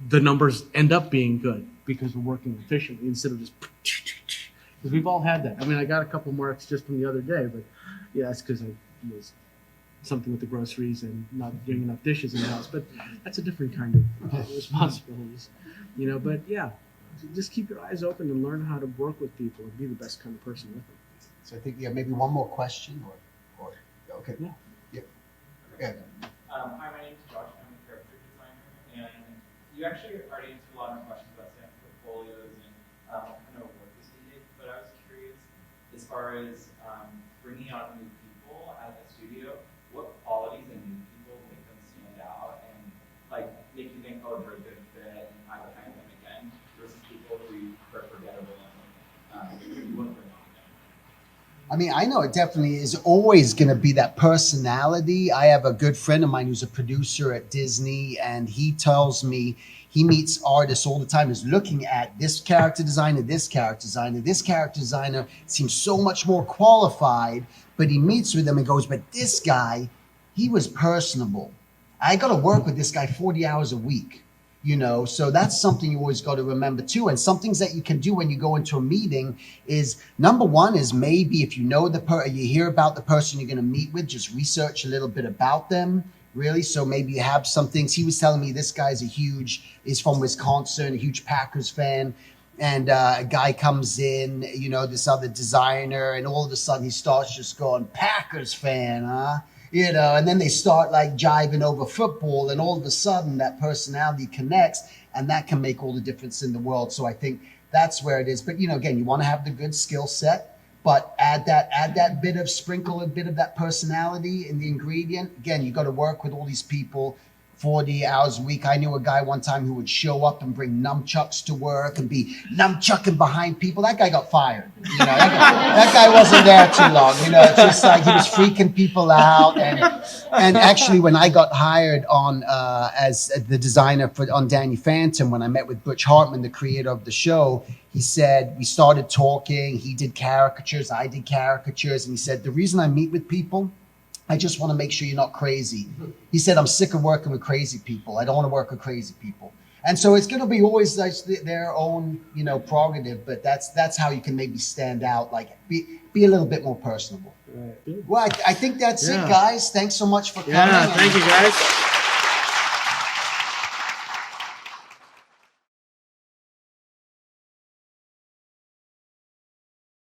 the numbers end up being good because we're working efficiently instead of just, because we've all had that. I mean, I got a couple marks just from the other day, but yeah, that's because I was something with the groceries and not doing enough dishes in the house, but that's a different kind of responsibilities, but yeah, just keep your eyes open and learn how to work with people and be the best kind of person with them. So I think, maybe one more question or okay. Yeah. Hi, my name is Josh. I'm a character designer, and you actually already answered a lot of questions about stamp portfolios and what kind of work is needed, but I was curious as far as bringing on new people studio, what qualities and new people make them stand out and like make you think, oh, they're a good fit and I would hire them again, versus people who are forgettable and you wouldn't bring on them? I mean, I know it definitely is always going to be that personality. I have a good friend of mine who's a producer at Disney, and he tells me he meets artists all the time, is looking at this character designer, this character designer. This character designer seems so much more qualified, but he meets with them and goes, but this guy, he was personable. I got to work with this guy 40 hours a week. You know, so that's something you always got to remember too. And some things that you can do when you go into a meeting is, number one is maybe if you know you hear about the person you're going to meet with, just research a little bit about them, really. So maybe you have some things. He was telling me this guy's is from Wisconsin, a huge Packers fan. And a guy comes in, you know, this other designer, and all of a sudden he starts just going, Packers fan, huh? You know, and then they start like jiving over football, and all of a sudden that personality connects, and that can make all the difference in the world. So I think that's where it is. But, you know, again, you want to have the good skill set, but sprinkle a bit of that personality in the ingredient. Again, you got to work with all these people 40 hours a week. I knew a guy one time who would show up and bring nunchucks to work and be nunchucking behind people. That guy got fired. You know, that guy wasn't there too long. You know, it's just like he was freaking people out. And actually, when I got hired on as the designer on Danny Phantom, when I met with Butch Hartman, the creator of the show, he said, we started talking. He did caricatures. I did caricatures. And he said, the reason I meet with people, I just want to make sure you're not crazy. He said, I'm sick of working with crazy people. I don't want to work with crazy people. And so it's going to be always like their own, you know, prerogative, but that's how you can maybe stand out, like be a little bit more personable. Right. Well, I think that's it, Yeah. guys. Thanks so much for coming. Yeah, thank you guys.